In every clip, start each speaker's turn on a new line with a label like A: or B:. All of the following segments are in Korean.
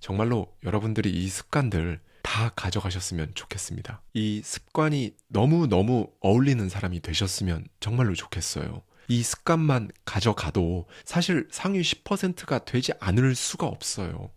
A: 정말로 여러분들이 이 습관들 다 가져가셨으면 좋겠습니다. 이 습관이 너무너무 어울리는 사람이 되셨으면 정말로 좋겠어요. 이 습관만 가져가도 사실 상위 10%가 되지 않을 수가 없어요.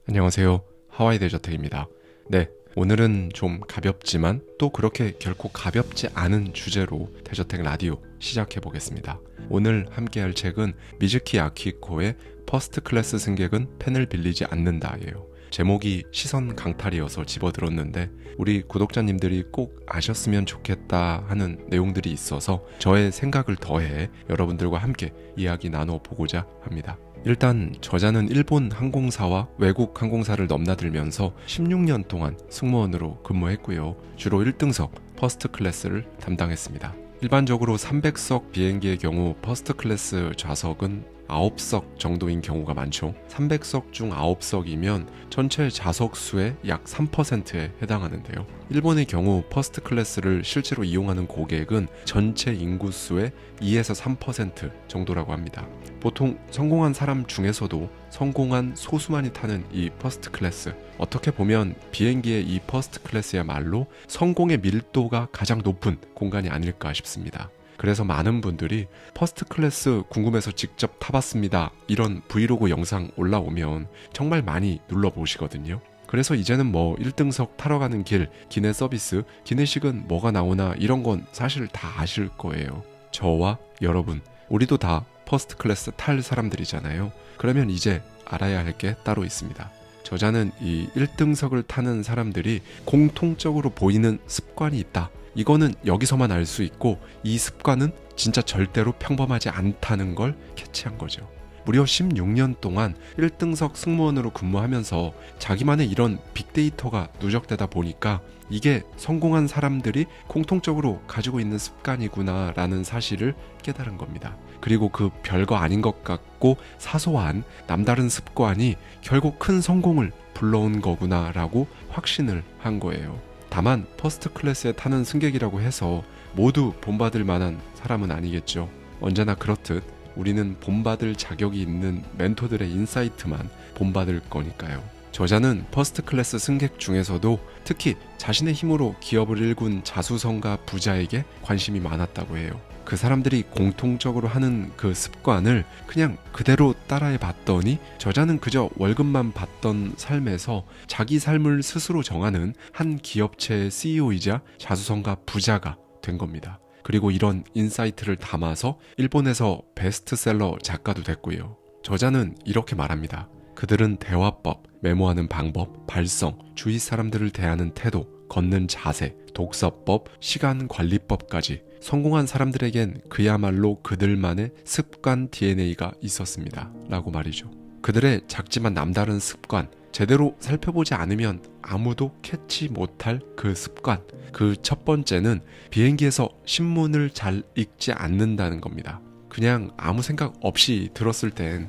A: 안녕하세요. 하와이 대저택입니다. 네, 오늘은 좀 가볍지만 또 그렇게 결코 가볍지 않은 주제로 대저택 라디오 시작해 보겠습니다. 오늘 함께할 책은 미즈키 아키코의 퍼스트 클래스 승객은 펜을 빌리지 않는다예요. 제목이 시선 강탈이어서 집어들었는데 우리 구독자님들이 꼭 아셨으면 좋겠다 하는 내용들이 있어서 저의 생각을 더해 여러분들과 함께 이야기 나눠보고자 합니다. 일단 저자는 일본 항공사와 외국 항공사를 넘나들면서 16년 동안 승무원으로 근무했고요. 주로 1등석 퍼스트 클래스를 담당했습니다. 일반적으로 300석 비행기의 경우 퍼스트 클래스 좌석은 9석 정도인 경우가 많죠. 300석 중 9석이면 전체 좌석 수의 약 3%에 해당하는데요. 일본의 경우 퍼스트 클래스를 실제로 이용하는 고객은 전체 인구 수의 2에서 3% 정도라고 합니다. 보통 성공한 사람 중에서도 성공한 소수만이 타는 이 퍼스트 클래스, 어떻게 보면 비행기의 이 퍼스트 클래스야말로 성공의 밀도가 가장 높은 공간이 아닐까 싶습니다. 그래서 많은 분들이 퍼스트 클래스 궁금해서 직접 타봤습니다, 이런 브이로그 영상 올라오면 정말 많이 눌러보시거든요. 그래서 이제는 뭐 1등석 타러 가는 길, 기내 서비스, 기내식은 뭐가 나오나 이런 건 사실 다 아실 거예요. 저와 여러분, 우리도 다 퍼스트 클래스 탈 사람들이잖아요. 그러면 이제 알아야 할 게 따로 있습니다. 저자는 이 1등석을 타는 사람들이 공통적으로 보이는 습관이 있다. 이거는 여기서만 알 수 있고 이 습관은 진짜 절대로 평범하지 않다는 걸 캐치한 거죠. 무려 16년 동안 1등석 승무원으로 근무하면서 자기만의 이런 빅데이터가 누적되다 보니까 이게 성공한 사람들이 공통적으로 가지고 있는 습관이구나 라는 사실을 깨달은 겁니다. 그리고 그 별거 아닌 것 같고 사소한 남다른 습관이 결국 큰 성공을 불러온 거구나 라고 확신을 한 거예요. 다만 퍼스트 클래스에 타는 승객이라고 해서 모두 본받을 만한 사람은 아니겠죠. 언제나 그렇듯 우리는 본받을 자격이 있는 멘토들의 인사이트만 본받을 거니까요. 저자는 퍼스트 클래스 승객 중에서도 특히 자신의 힘으로 기업을 일군 자수성가 부자에게 관심이 많았다고 해요. 그 사람들이 공통적으로 하는 그 습관을 그냥 그대로 따라해 봤더니 저자는 그저 월급만 받던 삶에서 자기 삶을 스스로 정하는 한 기업체의 CEO이자 자수성가 부자가 된 겁니다. 그리고 이런 인사이트를 담아서 일본에서 베스트셀러 작가도 됐고요. 저자는 이렇게 말합니다. 그들은 대화법, 메모하는 방법, 발성, 주위 사람들을 대하는 태도, 걷는 자세, 독서법, 시간 관리법까지 성공한 사람들에겐 그야말로 그들만의 습관 DNA가 있었습니다. 라고 말이죠. 그들의 작지만 남다른 습관, 제대로 살펴보지 않으면 아무도 캐치 못할 그 습관. 그 첫 번째는 비행기에서 신문을 잘 읽지 않는다는 겁니다. 그냥 아무 생각 없이 들었을 땐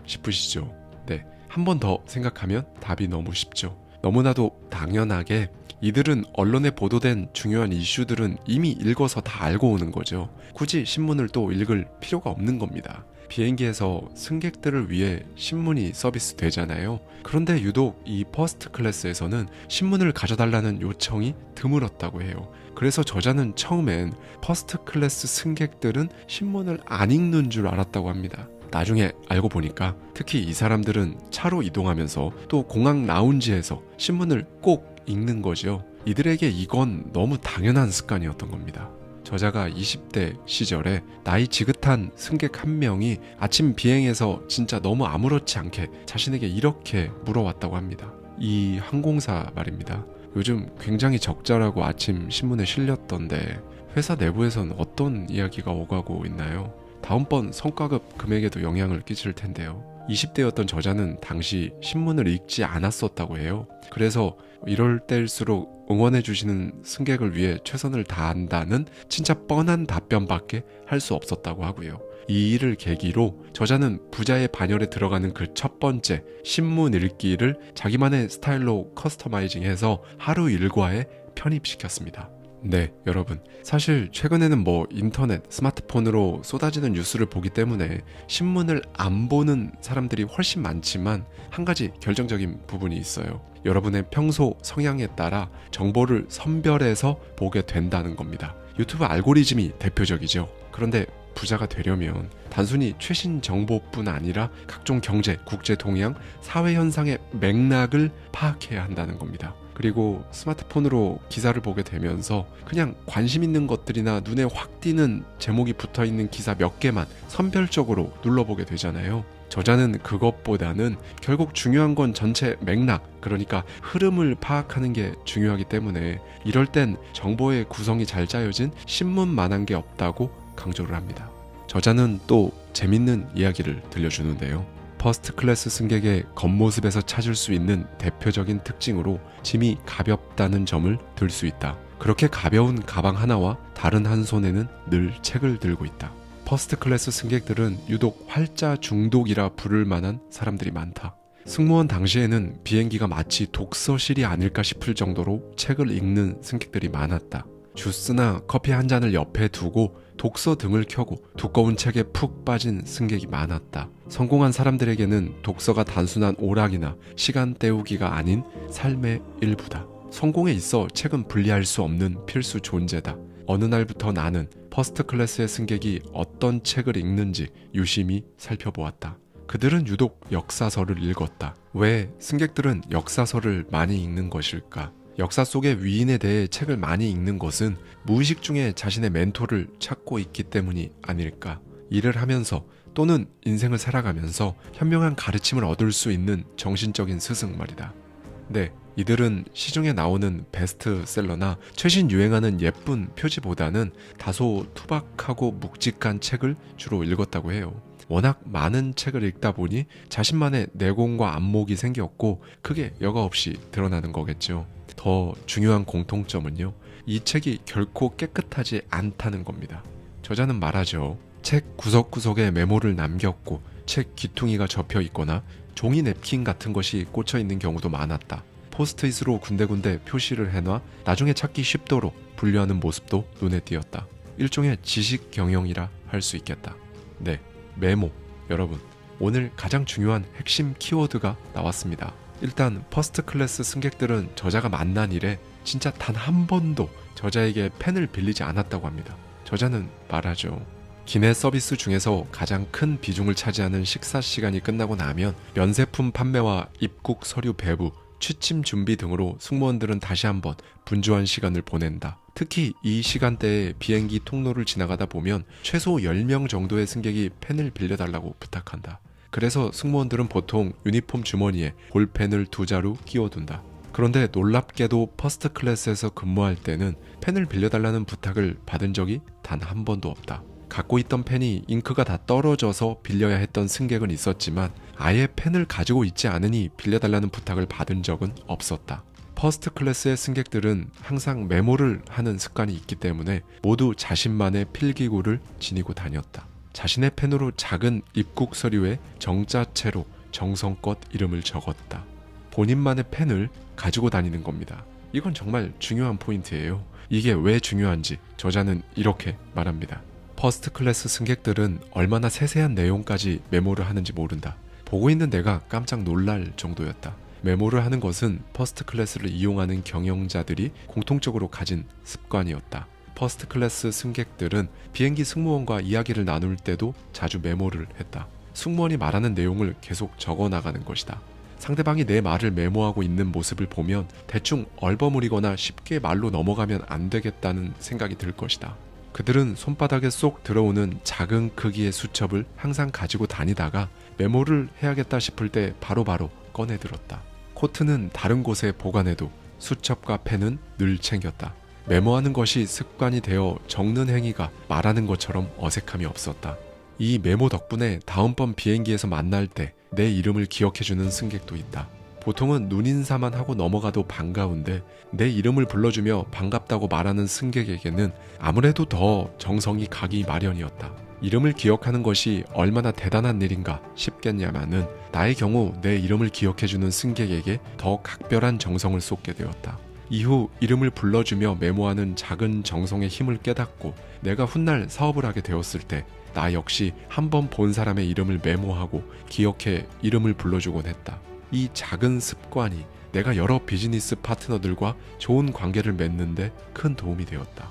A: 싶으시죠? 네, 한 번 더 생각하면 답이 너무 쉽죠. 너무나도 당연하게 이들은 언론에 보도된 중요한 이슈들은 이미 읽어서 다 알고 오는 거죠. 굳이 신문을 또 읽을 필요가 없는 겁니다. 비행기에서 승객들을 위해 신문이 서비스 되잖아요. 그런데 유독 이 퍼스트 클래스에서는 신문을 가져달라는 요청이 드물었다고 해요. 그래서 저자는 처음엔 퍼스트 클래스 승객들은 신문을 안 읽는 줄 알았다고 합니다. 나중에 알고 보니까 특히 이 사람들은 차로 이동하면서 또 공항 라운지에서 신문을 꼭 읽는 거죠. 이들에게 이건 너무 당연한 습관이었던 겁니다. 저자가 20대 시절에 나이 지긋한 승객 한 명이 아침 비행에서 진짜 너무 아무렇지 않게 자신에게 이렇게 물어왔다고 합니다. 이 항공사 말입니다. 요즘 굉장히 적자라고 아침 신문에 실렸던데 회사 내부에선 어떤 이야기가 오가고 있나요? 다음번 성과급 금액에도 영향을 끼칠 텐데요. 20대였던 저자는 당시 신문을 읽지 않았었다고 해요. 그래서 이럴 때일수록 응원해주시는 승객을 위해 최선을 다한다는 진짜 뻔한 답변밖에 할 수 없었다고 하고요. 이 일을 계기로 저자는 부자의 반열에 들어가는 그 첫 번째 신문 읽기를 자기만의 스타일로 커스터마이징해서 하루 일과에 편입시켰습니다. 네, 여러분. 사실 최근에는 인터넷, 스마트폰으로 쏟아지는 뉴스를 보기 때문에 신문을 안 보는 사람들이 훨씬 많지만 한 가지 결정적인 부분이 있어요. 여러분의 평소 성향에 따라 정보를 선별해서 보게 된다는 겁니다. 유튜브 알고리즘이 대표적이죠. 그런데 부자가 되려면 단순히 최신 정보뿐 아니라 각종 경제, 국제 동향, 사회 현상의 맥락을 파악해야 한다는 겁니다. 그리고 스마트폰으로 기사를 보게 되면서 그냥 관심 있는 것들이나 눈에 확 띄는 제목이 붙어있는 기사 몇 개만 선별적으로 눌러보게 되잖아요. 저자는 그것보다는 결국 중요한 건 전체 맥락, 그러니까 흐름을 파악하는 게 중요하기 때문에 이럴 땐 정보의 구성이 잘 짜여진 신문만한 게 없다고 강조를 합니다. 저자는 또 재밌는 이야기를 들려주는데요. 퍼스트 클래스 승객의 겉모습에서 찾을 수 있는 대표적인 특징으로 짐이 가볍다는 점을 들 수 있다. 그렇게 가벼운 가방 하나와 다른 한 손에는 늘 책을 들고 있다. 퍼스트 클래스 승객들은 유독 활자 중독이라 부를 만한 사람들이 많다. 승무원 당시에는 비행기가 마치 독서실이 아닐까 싶을 정도로 책을 읽는 승객들이 많았다. 주스나 커피 한 잔을 옆에 두고 독서 등을 켜고 두꺼운 책에 푹 빠진 승객이 많았다. 성공한 사람들에게는 독서가 단순한 오락이나 시간 때우기가 아닌 삶의 일부다. 성공에 있어 책은 분리할 수 없는 필수 존재다. 어느 날부터 나는 퍼스트 클래스의 승객이 어떤 책을 읽는지 유심히 살펴보았다. 그들은 유독 역사서를 읽었다. 왜 승객들은 역사서를 많이 읽는 것일까? 역사 속의 위인에 대해 책을 많이 읽는 것은 무의식 중에 자신의 멘토를 찾고 있기 때문이 아닐까. 일을 하면서 또는 인생을 살아가면서 현명한 가르침을 얻을 수 있는 정신적인 스승 말이다. 네, 이들은 시중에 나오는 베스트셀러나 최신 유행하는 예쁜 표지보다는 다소 투박하고 묵직한 책을 주로 읽었다고 해요. 워낙 많은 책을 읽다 보니 자신만의 내공과 안목이 생겼고 그게 여과 없이 드러나는 거겠죠. 더 중요한 공통점은요, 이 책이 결코 깨끗하지 않다는 겁니다. 저자는 말하죠. 책 구석구석에 메모를 남겼고 책 귀퉁이가 접혀 있거나 종이 냅킨 같은 것이 꽂혀 있는 경우도 많았다. 포스트잇으로 군데군데 표시를 해놔 나중에 찾기 쉽도록 분류하는 모습도 눈에 띄었다. 일종의 지식 경영이라 할 수 있겠다. 네, 메모. 여러분, 오늘 가장 중요한 핵심 키워드가 나왔습니다. 일단 퍼스트 클래스 승객들은 저자가 만난 이래 진짜 단 한 번도 저자에게 펜을 빌리지 않았다고 합니다. 저자는 말하죠. 기내 서비스 중에서 가장 큰 비중을 차지하는 식사 시간이 끝나고 나면 면세품 판매와 입국 서류 배부, 취침 준비 등으로 승무원들은 다시 한번 분주한 시간을 보낸다. 특히 이 시간대에 비행기 통로를 지나가다 보면 최소 10명 정도의 승객이 펜을 빌려달라고 부탁한다. 그래서 승무원들은 보통 유니폼 주머니에 볼펜을 2자루 끼워둔다. 그런데 놀랍게도 퍼스트 클래스에서 근무할 때는 펜을 빌려달라는 부탁을 받은 적이 단 한 번도 없다. 갖고 있던 펜이 잉크가 다 떨어져서 빌려야 했던 승객은 있었지만 아예 펜을 가지고 있지 않으니 빌려달라는 부탁을 받은 적은 없었다. 퍼스트 클래스의 승객들은 항상 메모를 하는 습관이 있기 때문에 모두 자신만의 필기구를 지니고 다녔다. 자신의 펜으로 작은 입국 서류에 정자체로 정성껏 이름을 적었다. 본인만의 펜을 가지고 다니는 겁니다. 이건 정말 중요한 포인트예요. 이게 왜 중요한지 저자는 이렇게 말합니다. 퍼스트 클래스 승객들은 얼마나 세세한 내용까지 메모를 하는지 모른다. 보고 있는 내가 깜짝 놀랄 정도였다. 메모를 하는 것은 퍼스트 클래스를 이용하는 경영자들이 공통적으로 가진 습관이었다. 퍼스트 클래스 승객들은 비행기 승무원과 이야기를 나눌 때도 자주 메모를 했다. 승무원이 말하는 내용을 계속 적어 나가는 것이다. 상대방이 내 말을 메모하고 있는 모습을 보면 대충 얼버무리거나 쉽게 말로 넘어가면 안 되겠다는 생각이 들 것이다. 그들은 손바닥에 쏙 들어오는 작은 크기의 수첩을 항상 가지고 다니다가 메모를 해야겠다 싶을 때 바로바로 꺼내 들었다. 코트는 다른 곳에 보관해도 수첩과 펜은 늘 챙겼다. 메모하는 것이 습관이 되어 적는 행위가 말하는 것처럼 어색함이 없었다. 이 메모 덕분에 다음번 비행기에서 만날 때 내 이름을 기억해주는 승객도 있다. 보통은 눈인사만 하고 넘어가도 반가운데 내 이름을 불러주며 반갑다고 말하는 승객에게는 아무래도 더 정성이 가기 마련이었다. 이름을 기억하는 것이 얼마나 대단한 일인가 싶겠냐마는 나의 경우 내 이름을 기억해주는 승객에게 더 각별한 정성을 쏟게 되었다. 이후 이름을 불러주며 메모하는 작은 정성의 힘을 깨닫고 내가 훗날 사업을 하게 되었을 때 나 역시 한 번 본 사람의 이름을 메모하고 기억해 이름을 불러주곤 했다. 이 작은 습관이 내가 여러 비즈니스 파트너들과 좋은 관계를 맺는데 큰 도움이 되었다.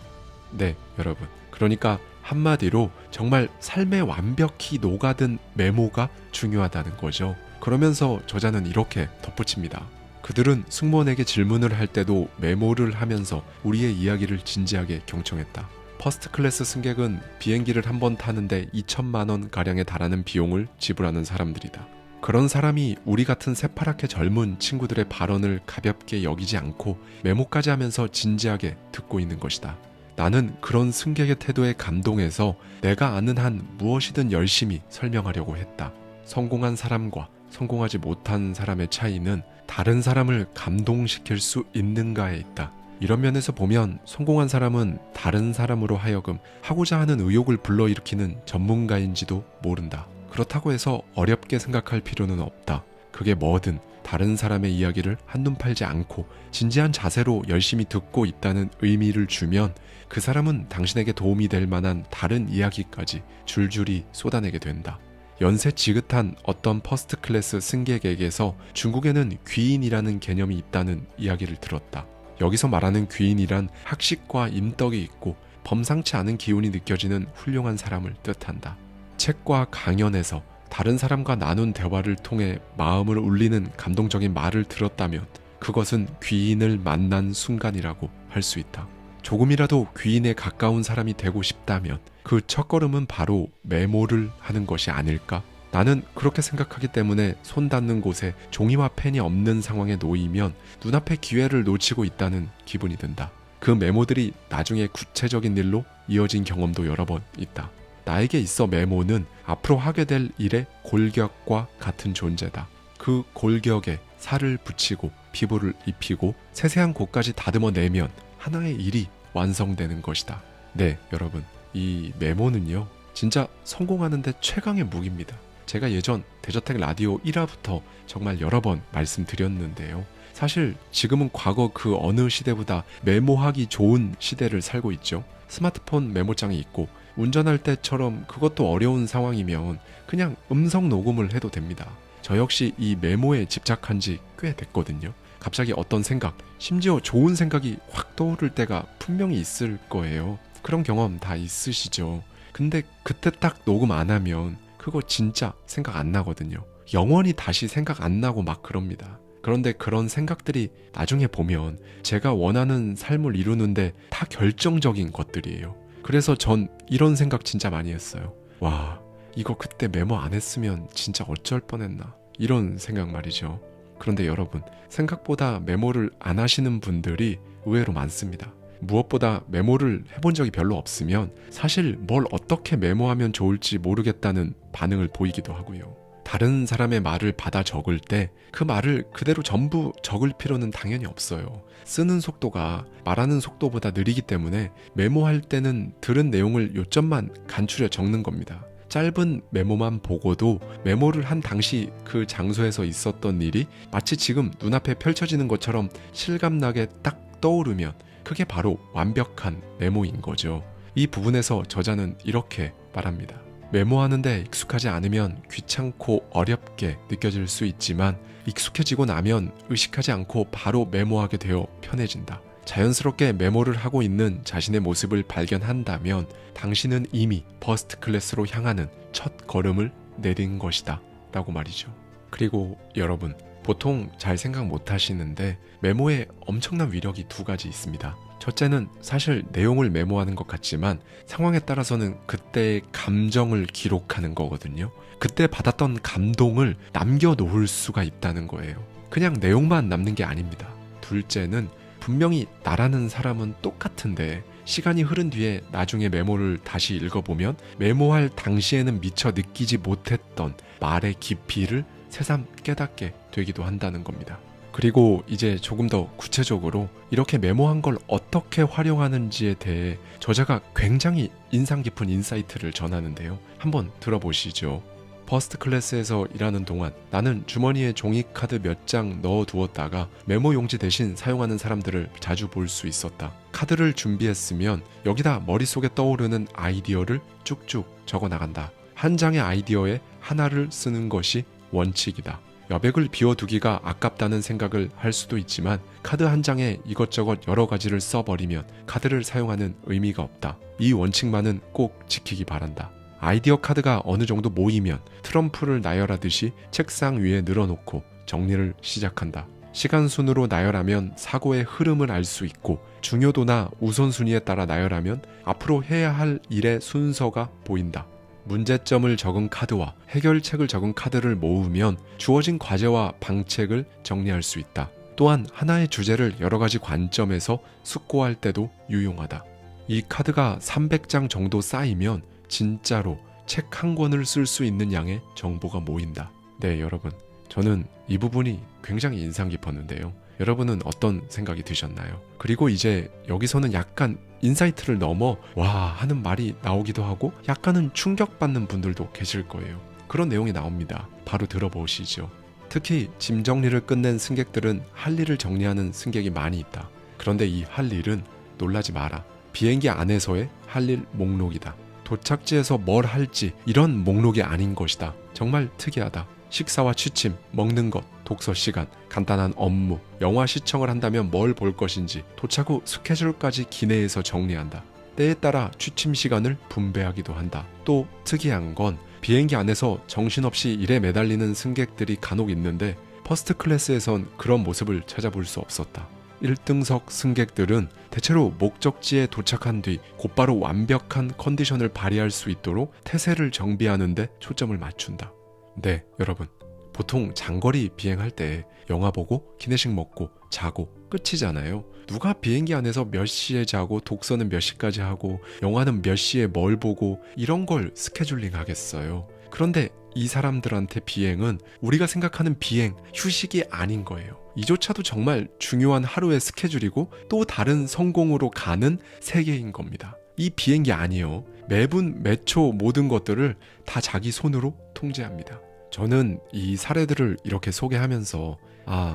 A: 네, 여러분. 그러니까 한마디로 정말 삶에 완벽히 녹아든 메모가 중요하다는 거죠. 그러면서 저자는 이렇게 덧붙입니다. 그들은 승무원에게 질문을 할 때도 메모를 하면서 우리의 이야기를 진지하게 경청했다. 퍼스트 클래스 승객은 비행기를 한 번 타는데 2천만 원 가량에 달하는 비용을 지불하는 사람들이다. 그런 사람이 우리 같은 새파랗게 젊은 친구들의 발언을 가볍게 여기지 않고 메모까지 하면서 진지하게 듣고 있는 것이다. 나는 그런 승객의 태도에 감동해서 내가 아는 한 무엇이든 열심히 설명하려고 했다. 성공한 사람과 성공하지 못한 사람의 차이는 다른 사람을 감동시킬 수 있는가에 있다. 이런 면에서 보면 성공한 사람은 다른 사람으로 하여금 하고자 하는 의욕을 불러일으키는 전문가인지도 모른다. 그렇다고 해서 어렵게 생각할 필요는 없다. 그게 뭐든 다른 사람의 이야기를 한눈 팔지 않고 진지한 자세로 열심히 듣고 있다는 의미를 주면 그 사람은 당신에게 도움이 될 만한 다른 이야기까지 줄줄이 쏟아내게 된다. 연세 지긋한 어떤 퍼스트 클래스 승객에게서 중국에는 귀인이라는 개념이 있다는 이야기를 들었다. 여기서 말하는 귀인이란 학식과 인덕이 있고 범상치 않은 기운이 느껴지는 훌륭한 사람을 뜻한다. 책과 강연에서 다른 사람과 나눈 대화를 통해 마음을 울리는 감동적인 말을 들었다면 그것은 귀인을 만난 순간이라고 할 수 있다. 조금이라도 귀인에 가까운 사람이 되고 싶다면 그 첫걸음은 바로 메모를 하는 것이 아닐까? 나는 그렇게 생각하기 때문에 손 닿는 곳에 종이와 펜이 없는 상황에 놓이면 눈앞의 기회를 놓치고 있다는 기분이 든다. 그 메모들이 나중에 구체적인 일로 이어진 경험도 여러 번 있다. 나에게 있어 메모는 앞으로 하게 될 일의 골격과 같은 존재다. 그 골격에 살을 붙이고 피부를 입히고 세세한 곳까지 다듬어내면 하나의 일이 완성되는 것이다. 네, 여러분. 이 메모는요, 진짜 성공하는데 최강의 무기입니다. 제가 예전 대저택 라디오 1화부터 정말 여러 번 말씀드렸는데요. 사실 지금은 과거 그 어느 시대보다 메모하기 좋은 시대를 살고 있죠. 스마트폰 메모장이 있고 운전할 때처럼 그것도 어려운 상황이면 그냥 음성 녹음을 해도 됩니다. 저 역시 이 메모에 집착한 지 꽤 됐거든요. 갑자기 어떤 생각, 심지어 좋은 생각이 확 떠오를 때가 분명히 있을 거예요. 그런 경험 다 있으시죠. 근데 그때 딱 녹음 안 하면 그거 진짜 생각 안 나거든요. 영원히 다시 생각 안 나고 막 그럽니다. 그런데 그런 생각들이 나중에 보면 제가 원하는 삶을 이루는데 다 결정적인 것들이에요. 그래서 전 이런 생각 진짜 많이 했어요. 와, 이거 그때 메모 안 했으면 진짜 어쩔 뻔했나. 이런 생각 말이죠. 그런데 여러분, 생각보다 메모를 안 하시는 분들이 의외로 많습니다. 무엇보다 메모를 해본 적이 별로 없으면 사실 뭘 어떻게 메모하면 좋을지 모르겠다는 반응을 보이기도 하고요. 다른 사람의 말을 받아 적을 때 그 말을 그대로 전부 적을 필요는 당연히 없어요. 쓰는 속도가 말하는 속도보다 느리기 때문에 메모할 때는 들은 내용을 요점만 간추려 적는 겁니다. 짧은 메모만 보고도 메모를 한 당시 그 장소에서 있었던 일이 마치 지금 눈앞에 펼쳐지는 것처럼 실감나게 딱 떠오르면 그게 바로 완벽한 메모인 거죠. 이 부분에서 저자는 이렇게 말합니다. 메모하는데 익숙하지 않으면 귀찮고 어렵게 느껴질 수 있지만 익숙해지고 나면 의식하지 않고 바로 메모하게 되어 편해진다. 자연스럽게 메모를 하고 있는 자신의 모습을 발견한다면 당신은 이미 퍼스트 클래스로 향하는 첫 걸음을 내린 것이다 라고 말이죠. 그리고 여러분, 보통 잘 생각 못 하시는데 메모에 엄청난 위력이 두 가지 있습니다. 첫째는 사실 내용을 메모하는 것 같지만 상황에 따라서는 그때의 감정을 기록하는 거거든요. 그때 받았던 감동을 남겨놓을 수가 있다는 거예요. 그냥 내용만 남는 게 아닙니다. 둘째는 분명히 나라는 사람은 똑같은데 시간이 흐른 뒤에 나중에 메모를 다시 읽어보면 메모할 당시에는 미처 느끼지 못했던 말의 깊이를 새삼 깨닫게 되기도 한다는 겁니다. 그리고 이제 조금 더 구체적으로 이렇게 메모한 걸 어떻게 활용하는지에 대해 저자가 굉장히 인상 깊은 인사이트를 전하는데요. 한번 들어보시죠. 퍼스트 클래스에서 일하는 동안 나는 주머니에 종이카드 몇 장 넣어두었다가 메모 용지 대신 사용하는 사람들을 자주 볼 수 있었다. 카드를 준비했으면 여기다 머릿속에 떠오르는 아이디어를 쭉쭉 적어나간다. 한 장의 아이디어에 하나를 쓰는 것이 원칙이다. 여백을 비워두기가 아깝다는 생각을 할 수도 있지만 카드 한 장에 이것저것 여러 가지를 써버리면 카드를 사용하는 의미가 없다. 이 원칙만은 꼭 지키기 바란다. 아이디어 카드가 어느 정도 모이면 트럼프를 나열하듯이 책상 위에 늘어놓고 정리를 시작한다. 시간 순으로 나열하면 사고의 흐름을 알 수 있고 중요도나 우선순위에 따라 나열하면 앞으로 해야 할 일의 순서가 보인다. 문제점을 적은 카드와 해결책을 적은 카드를 모으면 주어진 과제와 방책을 정리할 수 있다. 또한 하나의 주제를 여러 가지 관점에서 숙고할 때도 유용하다. 이 카드가 300장 정도 쌓이면 진짜로 책 한 권을 쓸 수 있는 양의 정보가 모인다. 네, 여러분. 저는 이 부분이 굉장히 인상 깊었는데요. 여러분은 어떤 생각이 드셨나요? 그리고 이제 여기서는 약간 인사이트를 넘어 와 하는 말이 나오기도 하고 약간은 충격받는 분들도 계실 거예요. 그런 내용이 나옵니다. 바로 들어보시죠. 특히 짐 정리를 끝낸 승객들은 할 일을 정리하는 승객이 많이 있다. 그런데 이 할 일은 놀라지 마라. 비행기 안에서의 할 일 목록이다. 도착지에서 뭘 할지 이런 목록이 아닌 것이다. 정말 특이하다. 식사와 취침, 먹는 것, 독서 시간, 간단한 업무, 영화 시청을 한다면 뭘 볼 것인지 도착 후 스케줄까지 기내에서 정리한다. 때에 따라 취침 시간을 분배하기도 한다. 또 특이한 건 비행기 안에서 정신없이 일에 매달리는 승객들이 간혹 있는데 퍼스트 클래스에선 그런 모습을 찾아볼 수 없었다. 1등석 승객들은 대체로 목적지에 도착한 뒤 곧바로 완벽한 컨디션을 발휘할 수 있도록 태세를 정비하는 데 초점을 맞춘다. 네, 여러분. 보통 장거리 비행할 때 영화 보고 기내식 먹고 자고 끝이잖아요. 누가 비행기 안에서 몇 시에 자고 독서는 몇 시까지 하고 영화는 몇 시에 뭘 보고 이런 걸 스케줄링 하겠어요. 그런데 이 사람들한테 비행은 우리가 생각하는 비행, 휴식이 아닌 거예요. 이조차도 정말 중요한 하루의 스케줄이고 또 다른 성공으로 가는 세계인 겁니다. 이 비행기 아니에요. 매분 매초 모든 것들을 다 자기 손으로 통제합니다. 저는 이 사례들을 이렇게 소개하면서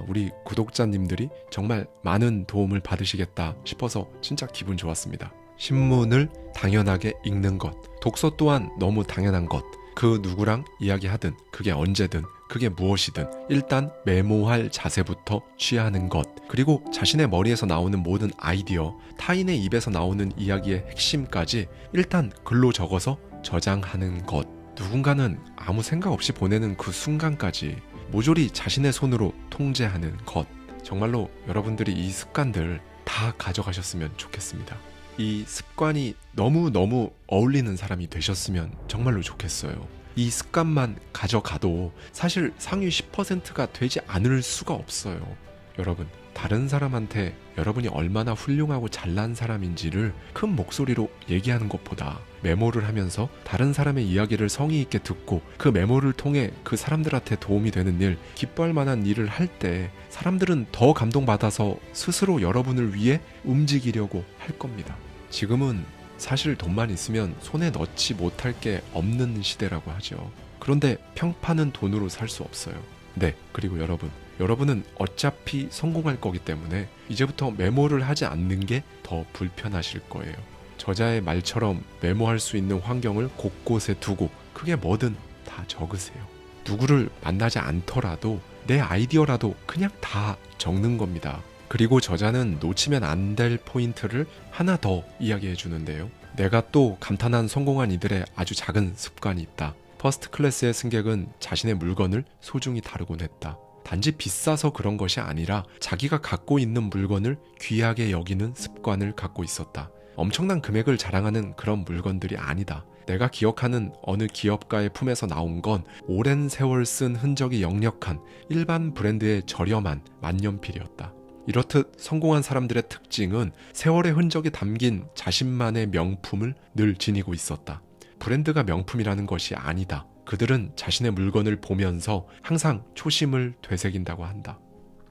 A: 우리 구독자님들이 정말 많은 도움을 받으시겠다 싶어서 진짜 기분 좋았습니다. 신문을 당연하게 읽는 것, 독서 또한 너무 당연한 것, 그 누구랑 이야기하든 그게 언제든 그게 무엇이든 일단 메모할 자세부터 취하는 것, 그리고 자신의 머리에서 나오는 모든 아이디어, 타인의 입에서 나오는 이야기의 핵심까지 일단 글로 적어서 저장하는 것, 누군가는 아무 생각 없이 보내는 그 순간까지 모조리 자신의 손으로 통제하는 것, 정말로 여러분들이 이 습관들 다 가져가셨으면 좋겠습니다. 이 습관이 너무너무 어울리는 사람이 되셨으면 정말로 좋겠어요. 이 습관만 가져가도 사실 상위 10%가 되지 않을 수가 없어요. 여러분, 다른 사람한테 여러분이 얼마나 훌륭하고 잘난 사람인지를 큰 목소리로 얘기하는 것보다 메모를 하면서 다른 사람의 이야기를 성의 있게 듣고 그 메모를 통해 그 사람들한테 도움이 되는 일, 기뻐할 만한 일을 할 때 사람들은 더 감동받아서 스스로 여러분을 위해 움직이려고 할 겁니다. 지금은 사실 돈만 있으면 손에 넣지 못할 게 없는 시대라고 하죠. 그런데 평판은 돈으로 살 수 없어요. 네, 그리고 여러분은 어차피 성공할 거기 때문에 이제부터 메모를 하지 않는 게 더 불편하실 거예요. 저자의 말처럼 메모할 수 있는 환경을 곳곳에 두고 그게 뭐든 다 적으세요. 누구를 만나지 않더라도 내 아이디어라도 그냥 다 적는 겁니다. 그리고 저자는 놓치면 안 될 포인트를 하나 더 이야기해 주는데요. 내가 또 감탄한 성공한 이들의 아주 작은 습관이 있다. 퍼스트 클래스의 승객은 자신의 물건을 소중히 다루곤 했다. 단지 비싸서 그런 것이 아니라 자기가 갖고 있는 물건을 귀하게 여기는 습관을 갖고 있었다. 엄청난 금액을 자랑하는 그런 물건들이 아니다. 내가 기억하는 어느 기업가의 품에서 나온 건 오랜 세월 쓴 흔적이 역력한 일반 브랜드의 저렴한 만년필이었다. 이렇듯 성공한 사람들의 특징은 세월의 흔적이 담긴 자신만의 명품을 늘 지니고 있었다. 브랜드가 명품이라는 것이 아니다. 그들은 자신의 물건을 보면서 항상 초심을 되새긴다고 한다.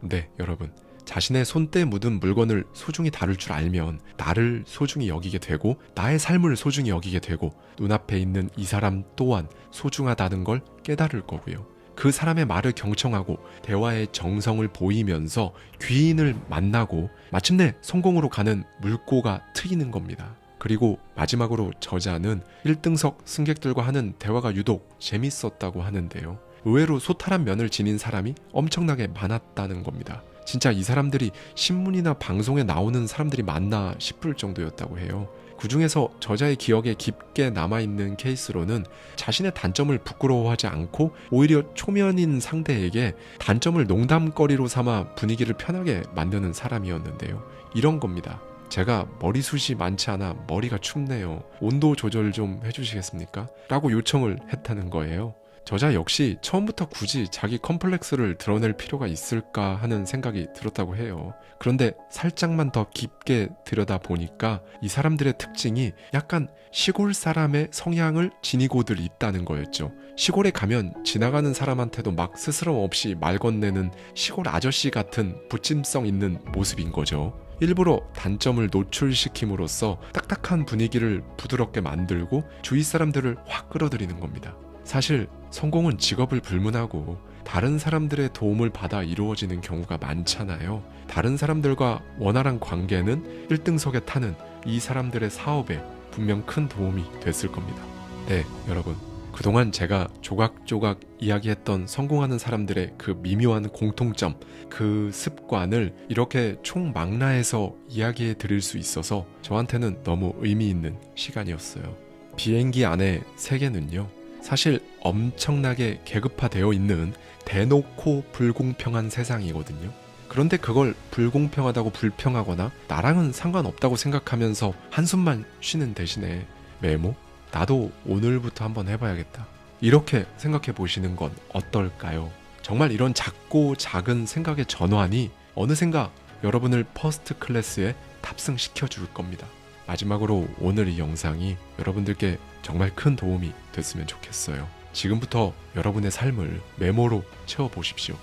A: 네, 여러분. 자신의 손때 묻은 물건을 소중히 다룰 줄 알면 나를 소중히 여기게 되고 나의 삶을 소중히 여기게 되고 눈앞에 있는 이 사람 또한 소중하다는 걸 깨달을 거고요. 그 사람의 말을 경청하고 대화의 정성을 보이면서 귀인을 만나고 마침내 성공으로 가는 물꼬가 트이는 겁니다. 그리고 마지막으로 저자는 1등석 승객들과 하는 대화가 유독 재밌었다고 하는데요. 의외로 소탈한 면을 지닌 사람이 엄청나게 많았다는 겁니다. 진짜 이 사람들이 신문이나 방송에 나오는 사람들이 맞나 싶을 정도였다고 해요. 그 중에서 저자의 기억에 깊게 남아있는 케이스로는 자신의 단점을 부끄러워하지 않고 오히려 초면인 상대에게 단점을 농담거리로 삼아 분위기를 편하게 만드는 사람이었는데요. 이런 겁니다. 제가 머리숱이 많지 않아 머리가 춥네요. 온도 조절 좀 해주시겠습니까? 라고 요청을 했다는 거예요. 저자 역시 처음부터 굳이 자기 컴플렉스를 드러낼 필요가 있을까 하는 생각이 들었다고 해요. 그런데 살짝만 더 깊게 들여다보니까 이 사람들의 특징이 약간 시골 사람의 성향을 지니고들 있다는 거였죠. 시골에 가면 지나가는 사람한테도 막 스스럼 없이 말 건네는 시골 아저씨 같은 부침성 있는 모습인 거죠. 일부러 단점을 노출시킴으로써 딱딱한 분위기를 부드럽게 만들고 주위 사람들을 확 끌어들이는 겁니다. 사실 성공은 직업을 불문하고 다른 사람들의 도움을 받아 이루어지는 경우가 많잖아요. 다른 사람들과 원활한 관계는 1등석에 타는 이 사람들의 사업에 분명 큰 도움이 됐을 겁니다. 네, 여러분. 그동안 제가 조각조각 이야기했던 성공하는 사람들의 그 미묘한 공통점, 그 습관을 이렇게 총망라해서 이야기해 드릴 수 있어서 저한테는 너무 의미 있는 시간이었어요. 비행기 안의 세계는요, 사실 엄청나게 계급화되어 있는 대놓고 불공평한 세상이거든요. 그런데 그걸 불공평하다고 불평하거나 나랑은 상관없다고 생각하면서 한숨만 쉬는 대신에 메모? 나도 오늘부터 한번 해봐야겠다. 이렇게 생각해 보시는 건 어떨까요? 정말 이런 작고 작은 생각의 전환이 어느샌가 여러분을 퍼스트 클래스에 탑승시켜 줄 겁니다. 마지막으로 오늘 이 영상이 여러분들께 정말 큰 도움이 됐으면 좋겠어요. 지금부터 여러분의 삶을 메모로 채워보십시오.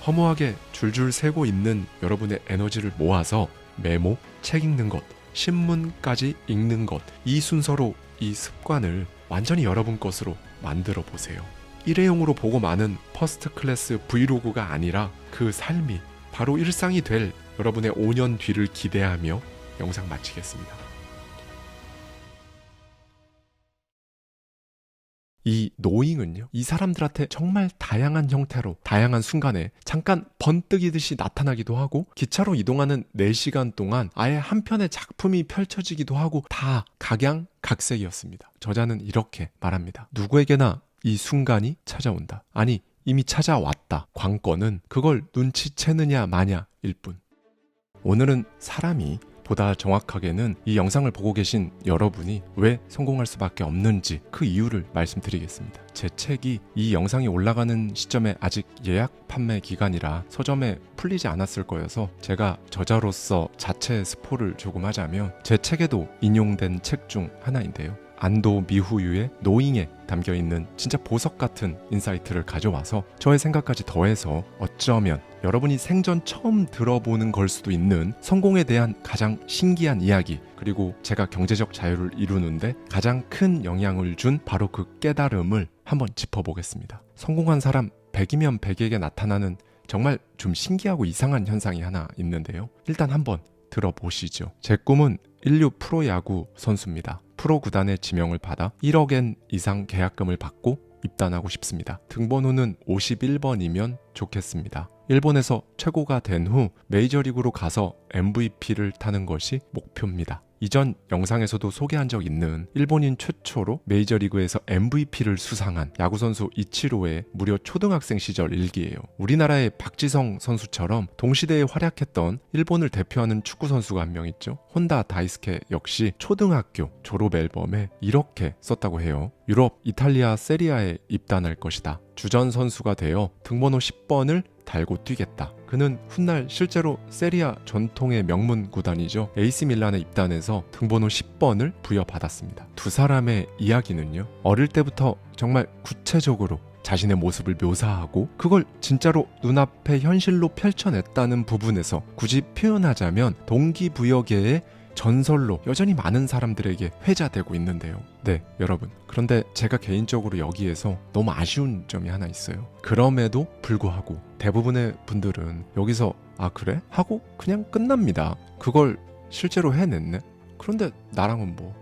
A: 허무하게 줄줄 새고 있는 여러분의 에너지를 모아서 메모, 책 읽는 것, 신문까지 읽는 것, 이 순서로 이 습관을 완전히 여러분 것으로 만들어 보세요. 일회용으로 보고 마는 퍼스트 클래스 브이로그가 아니라 그 삶이 바로 일상이 될 여러분의 5년 뒤를 기대하며 영상 마치겠습니다. 이 노잉은요, 이 사람들한테 정말 다양한 형태로 다양한 순간에 잠깐 번뜩이듯이 나타나기도 하고 기차로 이동하는 4시간 동안 아예 한 편의 작품이 펼쳐지기도 하고 다 각양각색이었습니다. 저자는 이렇게 말합니다. 누구에게나 이 순간이 찾아온다. 아니, 이미 찾아왔다. 관건은 그걸 눈치채느냐 마냐일 뿐. 오늘은 사람이 보다 정확하게는 이 영상을 보고 계신 여러분이 왜 성공할 수밖에 없는지 그 이유를 말씀드리겠습니다. 제 책이 이 영상이 올라가는 시점에 아직 예약 판매 기간이라 서점에 풀리지 않았을 거여서 제가 저자로서 자체 스포를 조금 하자면 제 책에도 인용된 책 중 하나인데요. 안도 미후유의 노잉에 담겨있는 진짜 보석 같은 인사이트를 가져와서 저의 생각까지 더해서 어쩌면 여러분이 생전 처음 들어보는 걸 수도 있는 성공에 대한 가장 신기한 이야기, 그리고 제가 경제적 자유를 이루는데 가장 큰 영향을 준 바로 그 깨달음을 한번 짚어보겠습니다. 성공한 사람 100이면 100에게 나타나는 정말 좀 신기하고 이상한 현상이 하나 있는데요. 일단 한번 들어보시죠. 제 꿈은 인류 프로야구 선수입니다. 프로 구단의 지명을 받아 1억엔 이상 계약금을 받고 입단하고 싶습니다. 등번호는 51번이면 좋겠습니다. 일본에서 최고가 된 후 메이저리그로 가서 MVP를 타는 것이 목표입니다. 이전 영상에서도 소개한 적 있는 일본인 최초로 메이저리그에서 MVP를 수상한 야구선수 이치로의 무려 초등학생 시절 일기예요. 우리나라의 박지성 선수처럼 동시대에 활약했던 일본을 대표하는 축구선수가 한 명 있죠. 혼다 다이스케 역시 초등학교 졸업 앨범에 이렇게 썼다고 해요. 유럽, 이탈리아 세리아에 입단할 것이다. 주전 선수가 되어 등번호 10번을 달고 뛰겠다. 그는 훗날 실제로 세리아 전통의 명문 구단이죠. AC 밀란에 입단해서 등번호 10번을 부여받았습니다. 두 사람의 이야기는요, 어릴 때부터 정말 구체적으로 자신의 모습을 묘사하고 그걸 진짜로 눈앞에 현실로 펼쳐냈다는 부분에서 굳이 표현하자면 동기부여계의 전설로 여전히 많은 사람들에게 회자되고 있는데요. 네, 여러분. 그런데 제가 개인적으로 여기에서 너무 아쉬운 점이 하나 있어요. 그럼에도 불구하고 대부분의 분들은 여기서 아 그래? 하고 그냥 끝납니다. 그걸 실제로 해냈네? 그런데 나랑은 뭐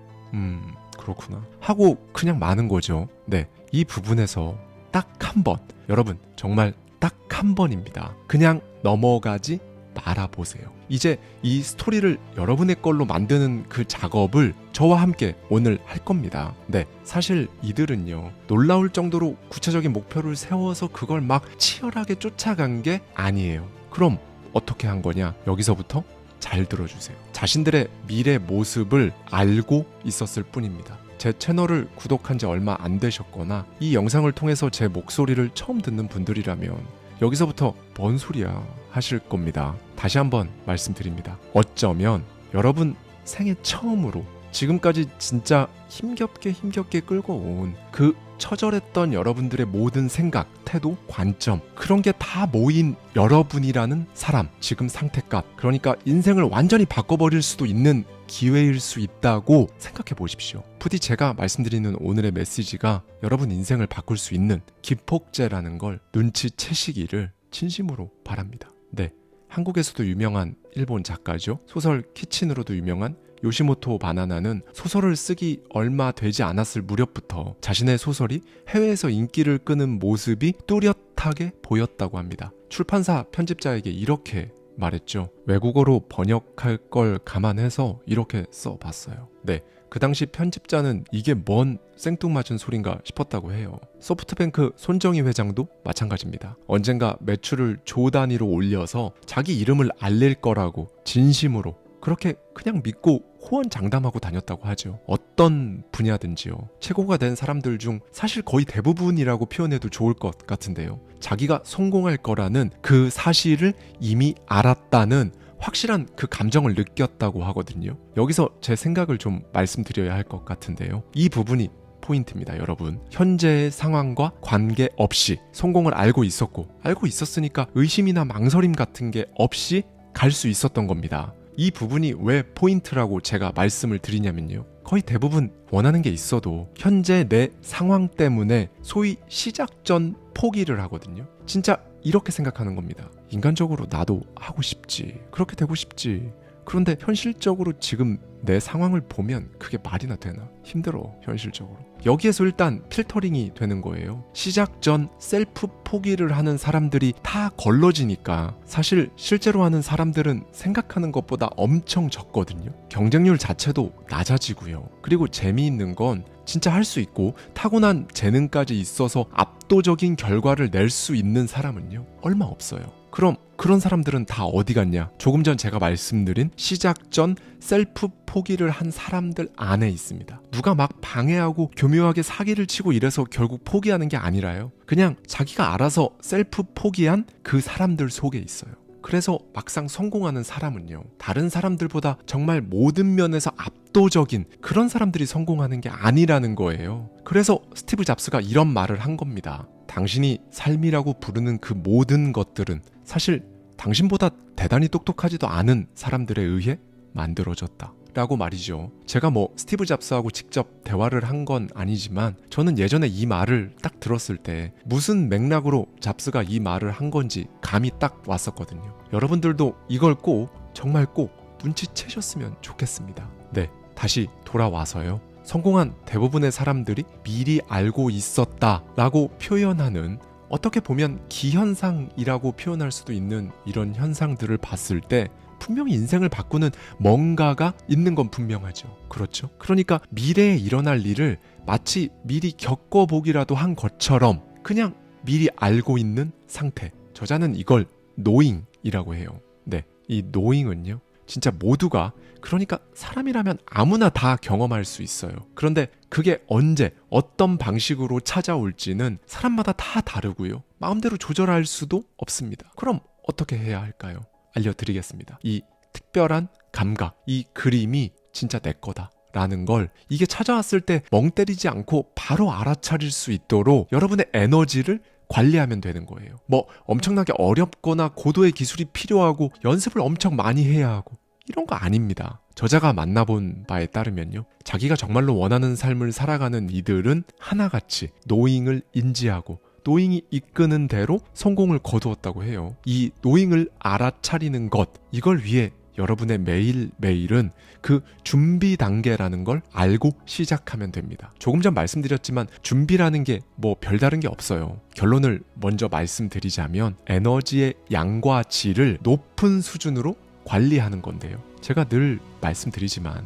A: 그렇구나 하고 그냥 마는 거죠. 네, 이 부분에서 딱 한 번, 여러분 정말 딱 한 번입니다. 그냥 넘어가지 말아보세요. 이제 이 스토리를 여러분의 걸로 만드는 그 작업을 저와 함께 오늘 할 겁니다. 네, 사실 이들은요, 놀라울 정도로 구체적인 목표를 세워서 그걸 막 치열하게 쫓아간 게 아니에요. 그럼 어떻게 한 거냐? 여기서부터 잘 들어주세요. 자신들의 미래 모습을 알고 있었을 뿐입니다. 제 채널을 구독한 지 얼마 안 되셨거나 이 영상을 통해서 제 목소리를 처음 듣는 분들이라면 여기서부터 뭔 소리야 하실 겁니다. 다시 한번 말씀드립니다. 어쩌면 여러분 생애 처음으로 지금까지 진짜 힘겹게 끌고 온 그 처절했던 여러분들의 모든 생각, 태도, 관점, 그런 게 다 모인 여러분이라는 사람, 지금 상태값, 그러니까 인생을 완전히 바꿔버릴 수도 있는 기회일 수 있다고 생각해 보십시오. 부디 제가 말씀드리는 오늘의 메시지가 여러분 인생을 바꿀 수 있는 기폭제라는 걸 눈치채시기를 진심으로 바랍니다. 네, 한국에서도 유명한 일본 작가죠. 소설 키친으로도 유명한 요시모토 바나나는 소설을 쓰기 얼마 되지 않았을 무렵부터 자신의 소설이 해외에서 인기를 끄는 모습이 뚜렷하게 보였다고 합니다. 출판사 편집자에게 이렇게 말했죠. 외국어로 번역할 걸 감안해서 이렇게 써봤어요. 네, 그 당시 편집자는 이게 뭔 생뚱맞은 소린가 싶었다고 해요. 소프트뱅크 손정희 회장도 마찬가지입니다. 언젠가 매출을 조 단위로 올려서 자기 이름을 알릴 거라고 진심으로 그렇게 그냥 믿고 호언장담하고 다녔다고 하죠. 어떤 분야든지요. 최고가 된 사람들 중 사실 거의 대부분이라고 표현해도 좋을 것 같은데요. 자기가 성공할 거라는 그 사실을 이미 알았다는 확실한 그 감정을 느꼈다고 하거든요. 여기서 제 생각을 좀 말씀드려야 할 것 같은데요. 이 부분이 포인트입니다, 여러분. 현재의 상황과 관계없이 성공을 알고 있었고, 알고 있었으니까 의심이나 망설임 같은 게 없이 갈 수 있었던 겁니다. 이 부분이 왜 포인트라고 제가 말씀을 드리냐면요. 거의 대부분 원하는 게 있어도 현재 내 상황 때문에 소위 시작 전 포기를 하거든요. 진짜 이렇게 생각하는 겁니다. 인간적으로 나도 하고 싶지. 그렇게 되고 싶지. 그런데 현실적으로 지금 내 상황을 보면 그게 말이나 되나? 힘들어, 현실적으로. 여기에서 일단 필터링이 되는 거예요. 시작 전 셀프 포기를 하는 사람들이 다 걸러지니까 사실 실제로 하는 사람들은 생각하는 것보다 엄청 적거든요. 경쟁률 자체도 낮아지고요. 그리고 재미있는 건 진짜 할 수 있고 타고난 재능까지 있어서 압도적인 결과를 낼 수 있는 사람은요, 얼마 없어요. 그럼 그런 사람들은 다 어디 갔냐? 조금 전 제가 말씀드린 시작 전 셀프 포기를 한 사람들 안에 있습니다. 누가 막 방해하고 교묘하게 사기를 치고 이래서 결국 포기하는 게 아니라요. 그냥 자기가 알아서 셀프 포기한 그 사람들 속에 있어요. 그래서 막상 성공하는 사람은요, 다른 사람들보다 정말 모든 면에서 압도적인 그런 사람들이 성공하는 게 아니라는 거예요. 그래서 스티브 잡스가 이런 말을 한 겁니다. 당신이 삶이라고 부르는 그 모든 것들은 사실 당신보다 대단히 똑똑하지도 않은 사람들에 의해 만들어졌다 라고 말이죠. 제가 뭐 스티브 잡스하고 직접 대화를 한 건 아니지만 저는 예전에 이 말을 딱 들었을 때 무슨 맥락으로 잡스가 이 말을 한 건지 감이 딱 왔었거든요. 여러분들도 이걸 꼭 정말 꼭 눈치채셨으면 좋겠습니다. 네, 다시 돌아와서요. 성공한 대부분의 사람들이 미리 알고 있었다라고 표현하는, 어떻게 보면 기현상이라고 표현할 수도 있는 이런 현상들을 봤을 때 분명히 인생을 바꾸는 뭔가가 있는 건 분명하죠. 그렇죠? 그러니까 미래에 일어날 일을 마치 미리 겪어보기라도 한 것처럼 그냥 미리 알고 있는 상태. 저자는 이걸 노잉이라고 해요. 네, 이 노잉은요, 진짜 모두가, 그러니까 사람이라면 아무나 다 경험할 수 있어요. 그런데 그게 언제 어떤 방식으로 찾아올지는 사람마다 다 다르고요. 마음대로 조절할 수도 없습니다. 그럼 어떻게 해야 할까요? 알려드리겠습니다. 이 특별한 감각, 이 그림이 진짜 내 거다 라는 걸, 이게 찾아왔을 때 멍 때리지 않고 바로 알아차릴 수 있도록 여러분의 에너지를 관리하면 되는 거예요. 뭐 엄청나게 어렵거나 고도의 기술이 필요하고 연습을 엄청 많이 해야 하고 이런 거 아닙니다. 저자가 만나본 바에 따르면요, 자기가 정말로 원하는 삶을 살아가는 이들은 하나같이 노잉을 인지하고 노잉이 이끄는 대로 성공을 거두었다고 해요. 이 노잉을 알아차리는 것, 이걸 위해 여러분의 매일매일은 그 준비 단계라는 걸 알고 시작하면 됩니다. 조금 전 말씀드렸지만 준비라는 게 뭐 별다른 게 없어요. 결론을 먼저 말씀드리자면 에너지의 양과 질을 높은 수준으로 관리하는 건데요. 제가 늘 말씀드리지만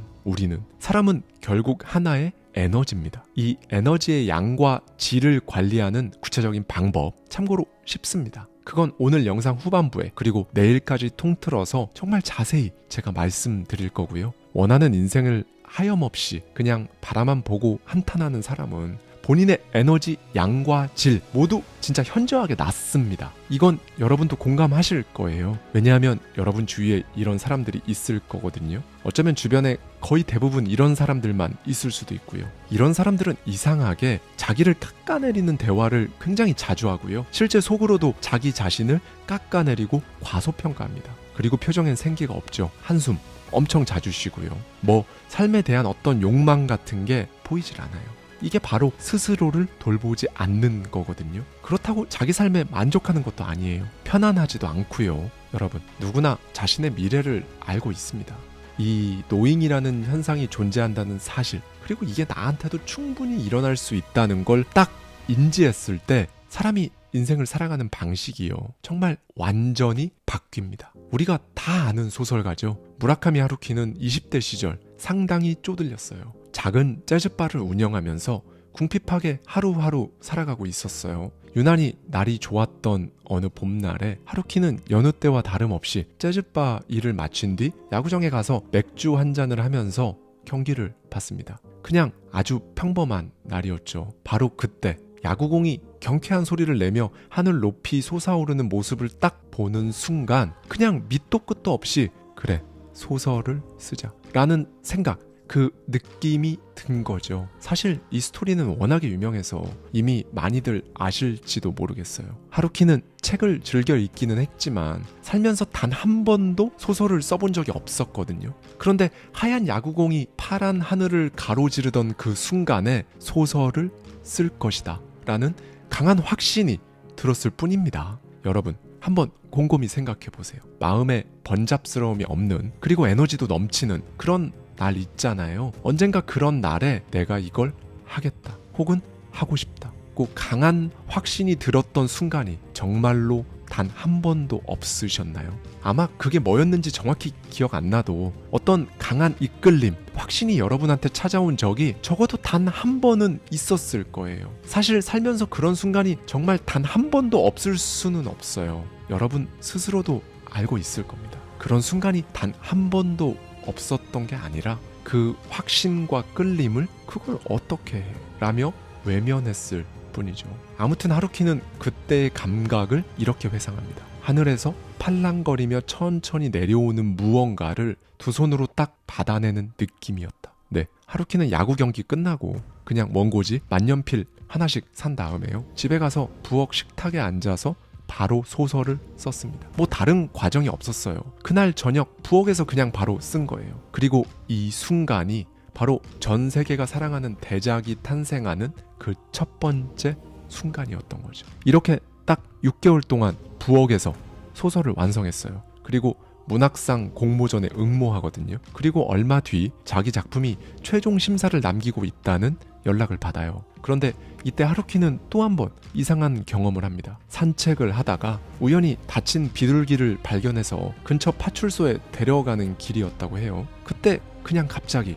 A: 사람은 결국 하나의 에너지입니다. 이 에너지의 양과 질을 관리하는 구체적인 방법, 참고로 쉽습니다. 그건 오늘 영상 후반부에 그리고 내일까지 통틀어서 정말 자세히 제가 말씀드릴 거고요. 원하는 인생을 하염없이 그냥 바라만 보고 한탄하는 사람은 본인의 에너지 양과 질 모두 진짜 현저하게 낮습니다. 이건 여러분도 공감하실 거예요. 왜냐하면 여러분 주위에 이런 사람들이 있을 거거든요. 어쩌면 주변에 거의 대부분 이런 사람들만 있을 수도 있고요. 이런 사람들은 이상하게 자기를 깎아내리는 대화를 굉장히 자주 하고요. 실제 속으로도 자기 자신을 깎아내리고 과소평가합니다. 그리고 표정엔 생기가 없죠. 한숨 엄청 자주 쉬고요. 뭐 삶에 대한 어떤 욕망 같은 게 보이질 않아요. 이게 바로 스스로를 돌보지 않는 거거든요. 그렇다고 자기 삶에 만족하는 것도 아니에요. 편안하지도 않고요. 여러분, 누구나 자신의 미래를 알고 있습니다. 이 노잉이라는 현상이 존재한다는 사실, 그리고 이게 나한테도 충분히 일어날 수 있다는 걸 딱 인지했을 때 사람이 인생을 살아가는 방식이요, 정말 완전히 바뀝니다. 우리가 다 아는 소설가죠. 무라카미 하루키는 20대 시절 상당히 쪼들렸어요. 작은 재즈바를 운영하면서 궁핍하게 하루하루 살아가고 있었어요. 유난히 날이 좋았던 어느 봄날에 하루키는 여느 때와 다름없이 재즈바 일을 마친 뒤 야구장에 가서 맥주 한 잔을 하면서 경기를 봤습니다. 그냥 아주 평범한 날이었죠. 바로 그때 야구공이 경쾌한 소리를 내며 하늘 높이 솟아오르는 모습을 딱 보는 순간 그냥 밑도 끝도 없이 그래, 소설을 쓰자 라는 생각, 그 느낌이 든 거죠. 사실 이 스토리는 워낙에 유명해서 이미 많이들 아실지도 모르겠어요. 하루키는 책을 즐겨 읽기는 했지만 살면서 단 한 번도 소설을 써본 적이 없었거든요. 그런데 하얀 야구공이 파란 하늘을 가로지르던 그 순간에 소설을 쓸 것이다 라는 강한 확신이 들었을 뿐입니다. 여러분, 한번 곰곰이 생각해 보세요. 마음에 번잡스러움이 없는, 그리고 에너지도 넘치는 그런 날 있잖아요. 언젠가 그런 날에 내가 이걸 하겠다 혹은 하고 싶다 꼭 강한 확신이 들었던 순간이 정말로 단 한 번도 없으셨나요? 아마 그게 뭐였는지 정확히 기억 안 나도 어떤 강한 이끌림, 확신이 여러분한테 찾아온 적이 적어도 단 한 번은 있었을 거예요. 사실 살면서 그런 순간이 정말 단 한 번도 없을 수는 없어요. 여러분 스스로도 알고 있을 겁니다. 그런 순간이 단 한 번도 없었던 게 아니라 그 확신과 끌림을 그걸 어떻게 해? 라며 외면했을 뿐이죠. 아무튼 하루키는 그때의 감각을 이렇게 회상합니다. 하늘에서 팔랑거리며 천천히 내려오는 무언가를 두 손으로 딱 받아내는 느낌이었다. 네, 하루키는 야구 경기 끝나고 그냥 원고지 만년필 하나씩 산 다음에요, 집에 가서 부엌 식탁에 앉아서 바로 소설을 썼습니다. 뭐 다른 과정이 없었어요. 그날 저녁 부엌에서 그냥 바로 쓴 거예요. 그리고 이 순간이 바로 전 세계가 사랑하는 대작이 탄생하는 그 첫 번째 순간이었던 거죠. 이렇게 딱 6개월 동안 부엌에서 소설을 완성했어요. 그리고 문학상 공모전에 응모하거든요. 그리고 얼마 뒤 자기 작품이 최종 심사를 남기고 있다는 연락을 받아요. 그런데 이때 하루키는 또 한 번 이상한 경험을 합니다. 산책을 하다가 우연히 다친 비둘기를 발견해서 근처 파출소에 데려가는 길이었다고 해요. 그때 그냥 갑자기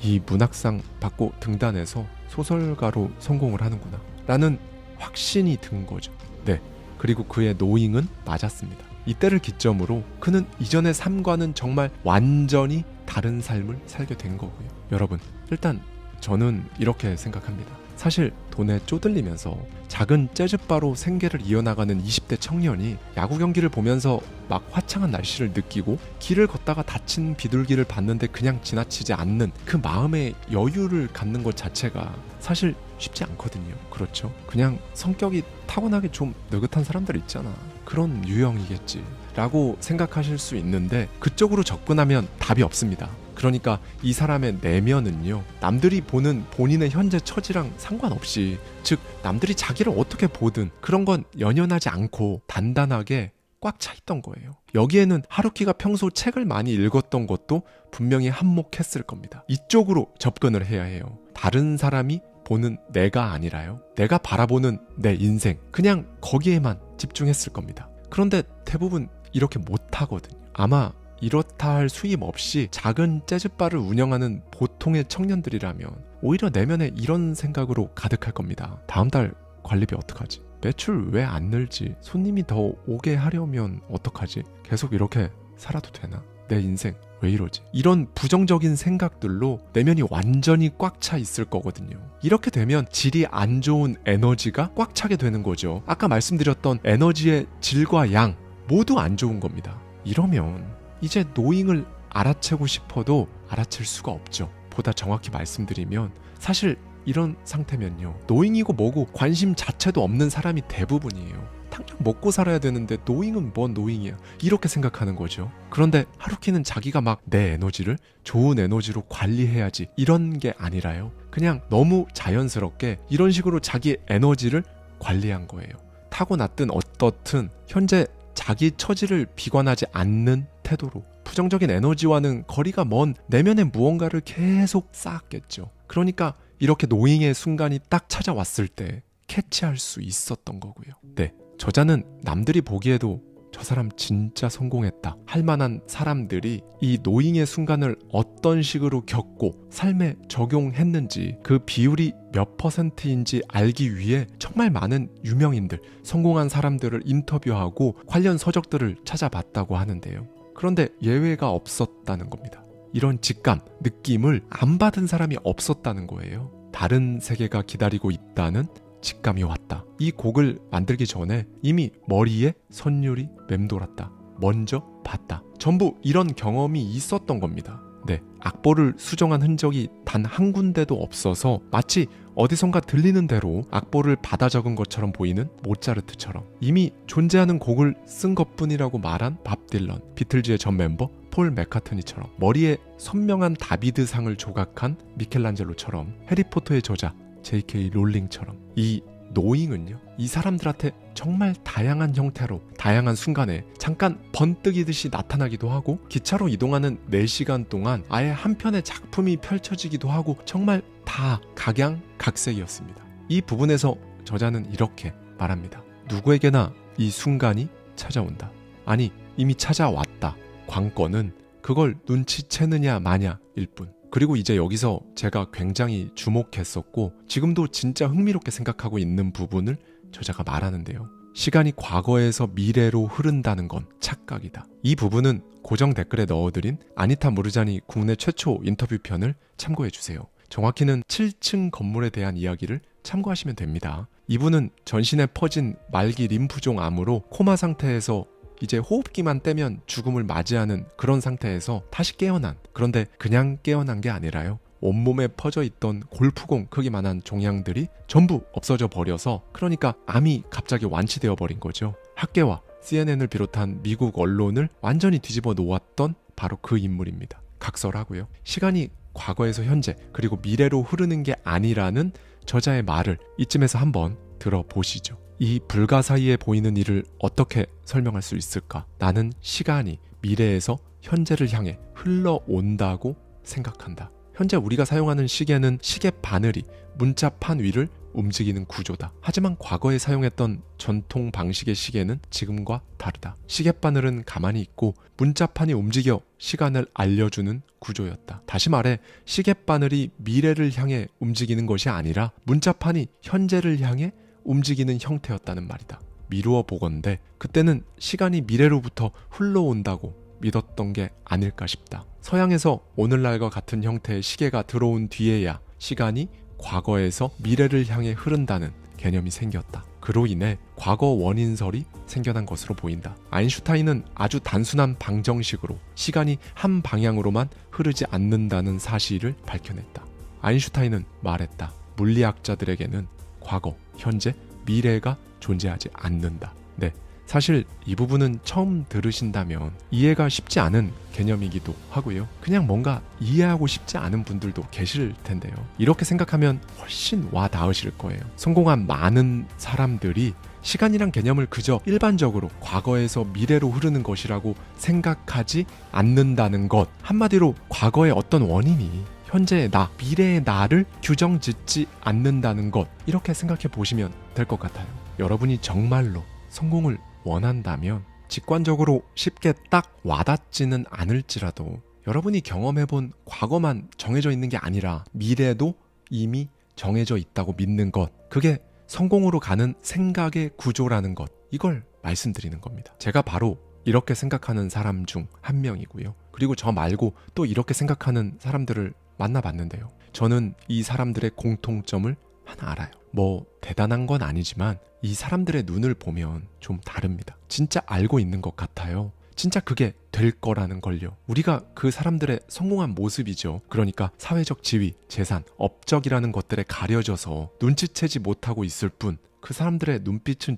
A: 이 문학상 받고 등단해서 소설가로 성공을 하는구나 라는 확신이 든 거죠. 네, 그리고 그의 노잉은 맞았습니다. 이때를 기점으로 그는 이전의 삶과는 정말 완전히 다른 삶을 살게 된 거고요. 여러분, 일단 저는 이렇게 생각합니다. 사실 돈에 쪼들리면서 작은 재즈바로 생계를 이어나가는 20대 청년이 야구 경기를 보면서 막 화창한 날씨를 느끼고 길을 걷다가 다친 비둘기를 봤는데 그냥 지나치지 않는 그 마음의 여유를 갖는 것 자체가 사실 쉽지 않거든요. 그렇죠? 그냥 성격이 타고나게 좀 느긋한 사람들 있잖아, 그런 유형이겠지 라고 생각하실 수 있는데 그쪽으로 접근하면 답이 없습니다. 그러니까 이 사람의 내면은요, 남들이 보는 본인의 현재 처지랑 상관없이, 즉 남들이 자기를 어떻게 보든 그런 건 연연하지 않고 단단하게 꽉 차 있던 거예요. 여기에는 하루키가 평소 책을 많이 읽었던 것도 분명히 한몫했을 겁니다. 이쪽으로 접근을 해야 해요. 다른 사람이 보는 내가 아니라요, 내가 바라보는 내 인생, 그냥 거기에만 집중했을 겁니다. 그런데 대부분 이렇게 못하거든요. 아마 이렇다 할 수입 없이 작은 재즈바를 운영하는 보통의 청년들이라면 오히려 내면에 이런 생각으로 가득할 겁니다. 다음 달 관리비 어떡하지? 매출 왜 안 늘지? 손님이 더 오게 하려면 어떡하지? 계속 이렇게 살아도 되나? 내 인생 왜 이러지? 이런 부정적인 생각들로 내면이 완전히 꽉 차 있을 거거든요. 이렇게 되면 질이 안 좋은 에너지가 꽉 차게 되는 거죠. 아까 말씀드렸던 에너지의 질과 양 모두 안 좋은 겁니다. 이러면 이제 노잉을 알아채고 싶어도 알아챌 수가 없죠. 보다 정확히 말씀드리면 사실 이런 상태면요, 노잉이고 뭐고 관심 자체도 없는 사람이 대부분이에요. 당장 먹고 살아야 되는데 노잉은 뭔 노잉이야, 이렇게 생각하는 거죠. 그런데 하루키는 자기가 막 내 에너지를 좋은 에너지로 관리해야지 이런 게 아니라요, 그냥 너무 자연스럽게 이런 식으로 자기 에너지를 관리한 거예요. 타고났든 어떻든 현재 자기 처지를 비관하지 않는 태도로 부정적인 에너지와는 거리가 먼 내면의 무언가를 계속 쌓았겠죠. 그러니까 이렇게 노잉의 순간이 딱 찾아왔을 때 캐치할 수 있었던 거고요. 네, 저자는 남들이 보기에도 저 사람 진짜 성공했다 할 만한 사람들이 이 노잉의 순간을 어떤 식으로 겪고 삶에 적용했는지 그 비율이 몇 %인지 알기 위해 정말 많은 유명인들, 성공한 사람들을 인터뷰하고 관련 서적들을 찾아봤다고 하는데요. 그런데 예외가 없었다는 겁니다. 이런 직감, 느낌을 안 받은 사람이 없었다는 거예요. 다른 세계가 기다리고 있다는 직감이 왔다. 이 곡을 만들기 전에 이미 머리에 선율이 맴돌았다. 먼저 봤다. 전부 이런 경험이 있었던 겁니다. 네, 악보를 수정한 흔적이 단 한 군데도 없어서 마치 어디선가 들리는 대로 악보를 받아 적은 것처럼 보이는 모차르트처럼 이미 존재하는 곡을 쓴 것뿐이라고 말한 밥 딜런, 비틀즈의 전 멤버 폴 맥카트니처럼, 머리에 선명한 다비드상을 조각한 미켈란젤로처럼, 해리포터의 저자 J.K. 롤링처럼, 이 노잉은요, 이 사람들한테 정말 다양한 형태로 다양한 순간에 잠깐 번뜩이듯이 나타나기도 하고, 기차로 이동하는 4시간 동안 아예 한 편의 작품이 펼쳐지기도 하고, 정말 다 각양각색이었습니다. 이 부분에서 저자는 이렇게 말합니다. 누구에게나 이 순간이 찾아온다. 아니, 이미 찾아왔다. 관건은 그걸 눈치채느냐 마냐일 뿐. 그리고 이제 여기서 제가 굉장히 주목했었고 지금도 진짜 흥미롭게 생각하고 있는 부분을 저자가 말하는데요. 시간이 과거에서 미래로 흐른다는 건 착각이다. 이 부분은 고정 댓글에 넣어드린 아니타 무르자니 국내 최초 인터뷰 편을 참고해주세요. 정확히는 7층 건물에 대한 이야기를 참고하시면 됩니다. 이분은 전신에 퍼진 말기 림프종 암으로 코마 상태에서 이제 호흡기만 떼면 죽음을 맞이하는 그런 상태에서 다시 깨어난, 그런데 그냥 깨어난 게 아니라요, 온몸에 퍼져 있던 골프공 크기만한 종양들이 전부 없어져 버려서, 그러니까 암이 갑자기 완치되어 버린 거죠. 학계와 CNN을 비롯한 미국 언론을 완전히 뒤집어 놓았던 바로 그 인물입니다. 각설하고요. 시간이 과거에서 현재 그리고 미래로 흐르는 게 아니라는 저자의 말을 이쯤에서 한번 들어보시죠. 이 불가사의에 보이는 일을 어떻게 설명할 수 있을까? 나는 시간이 미래에서 현재를 향해 흘러온다고 생각한다. 현재 우리가 사용하는 시계는 시계 바늘이 문자판 위를 움직이는 구조다. 하지만 과거에 사용했던 전통 방식의 시계는 지금과 다르다. 시계바늘은 가만히 있고 문자판이 움직여 시간을 알려주는 구조였다. 다시 말해 시계바늘이 미래를 향해 움직이는 것이 아니라 문자판이 현재를 향해 움직이는 형태였다는 말이다. 미루어 보건대 그때는 시간이 미래로부터 흘러온다고 믿었던 게 아닐까 싶다. 서양에서 오늘날과 같은 형태의 시계가 들어온 뒤에야 시간이 과거에서 미래를 향해 흐른다는 개념이 생겼다. 그로 인해 과거 원인설이 생겨난 것으로 보인다. 아인슈타인은 아주 단순한 방정식으로 시간이 한 방향으로만 흐르지 않는다는 사실을 밝혀냈다. 아인슈타인은 말했다. 물리학자들에게는 과거, 현재, 미래가 존재하지 않는다. 네, 사실 이 부분은 처음 들으신다면 이해가 쉽지 않은 개념이기도 하고요. 그냥 뭔가 이해하고 싶지 않은 분들도 계실 텐데요. 이렇게 생각하면 훨씬 와 닿으실 거예요. 성공한 많은 사람들이 시간이란 개념을 그저 일반적으로 과거에서 미래로 흐르는 것이라고 생각하지 않는다는 것. 한마디로 과거의 어떤 원인이 현재의 나, 미래의 나를 규정 짓지 않는다는 것. 이렇게 생각해 보시면 될 것 같아요. 여러분이 정말로 성공을 원한다면 직관적으로 쉽게 딱 와닿지는 않을지라도 여러분이 경험해본 과거만 정해져 있는 게 아니라 미래도 이미 정해져 있다고 믿는 것. 그게 성공으로 가는 생각의 구조라는 것. 이걸 말씀드리는 겁니다. 제가 바로 이렇게 생각하는 사람 중 한 명이고요. 그리고 저 말고 또 이렇게 생각하는 사람들을 만나봤는데요. 저는 이 사람들의 공통점을 하나 알아요. 뭐 대단한 건 아니지만 이 사람들의 눈을 보면 좀 다릅니다. 진짜 알고 있는 것 같아요. 진짜 그게 될 거라는 걸요. 우리가 그 사람들의 성공한 모습이죠. 그러니까 사회적 지위, 재산, 업적이라는 것들에 가려져서 눈치채지 못하고 있을 뿐 그 사람들의 눈빛은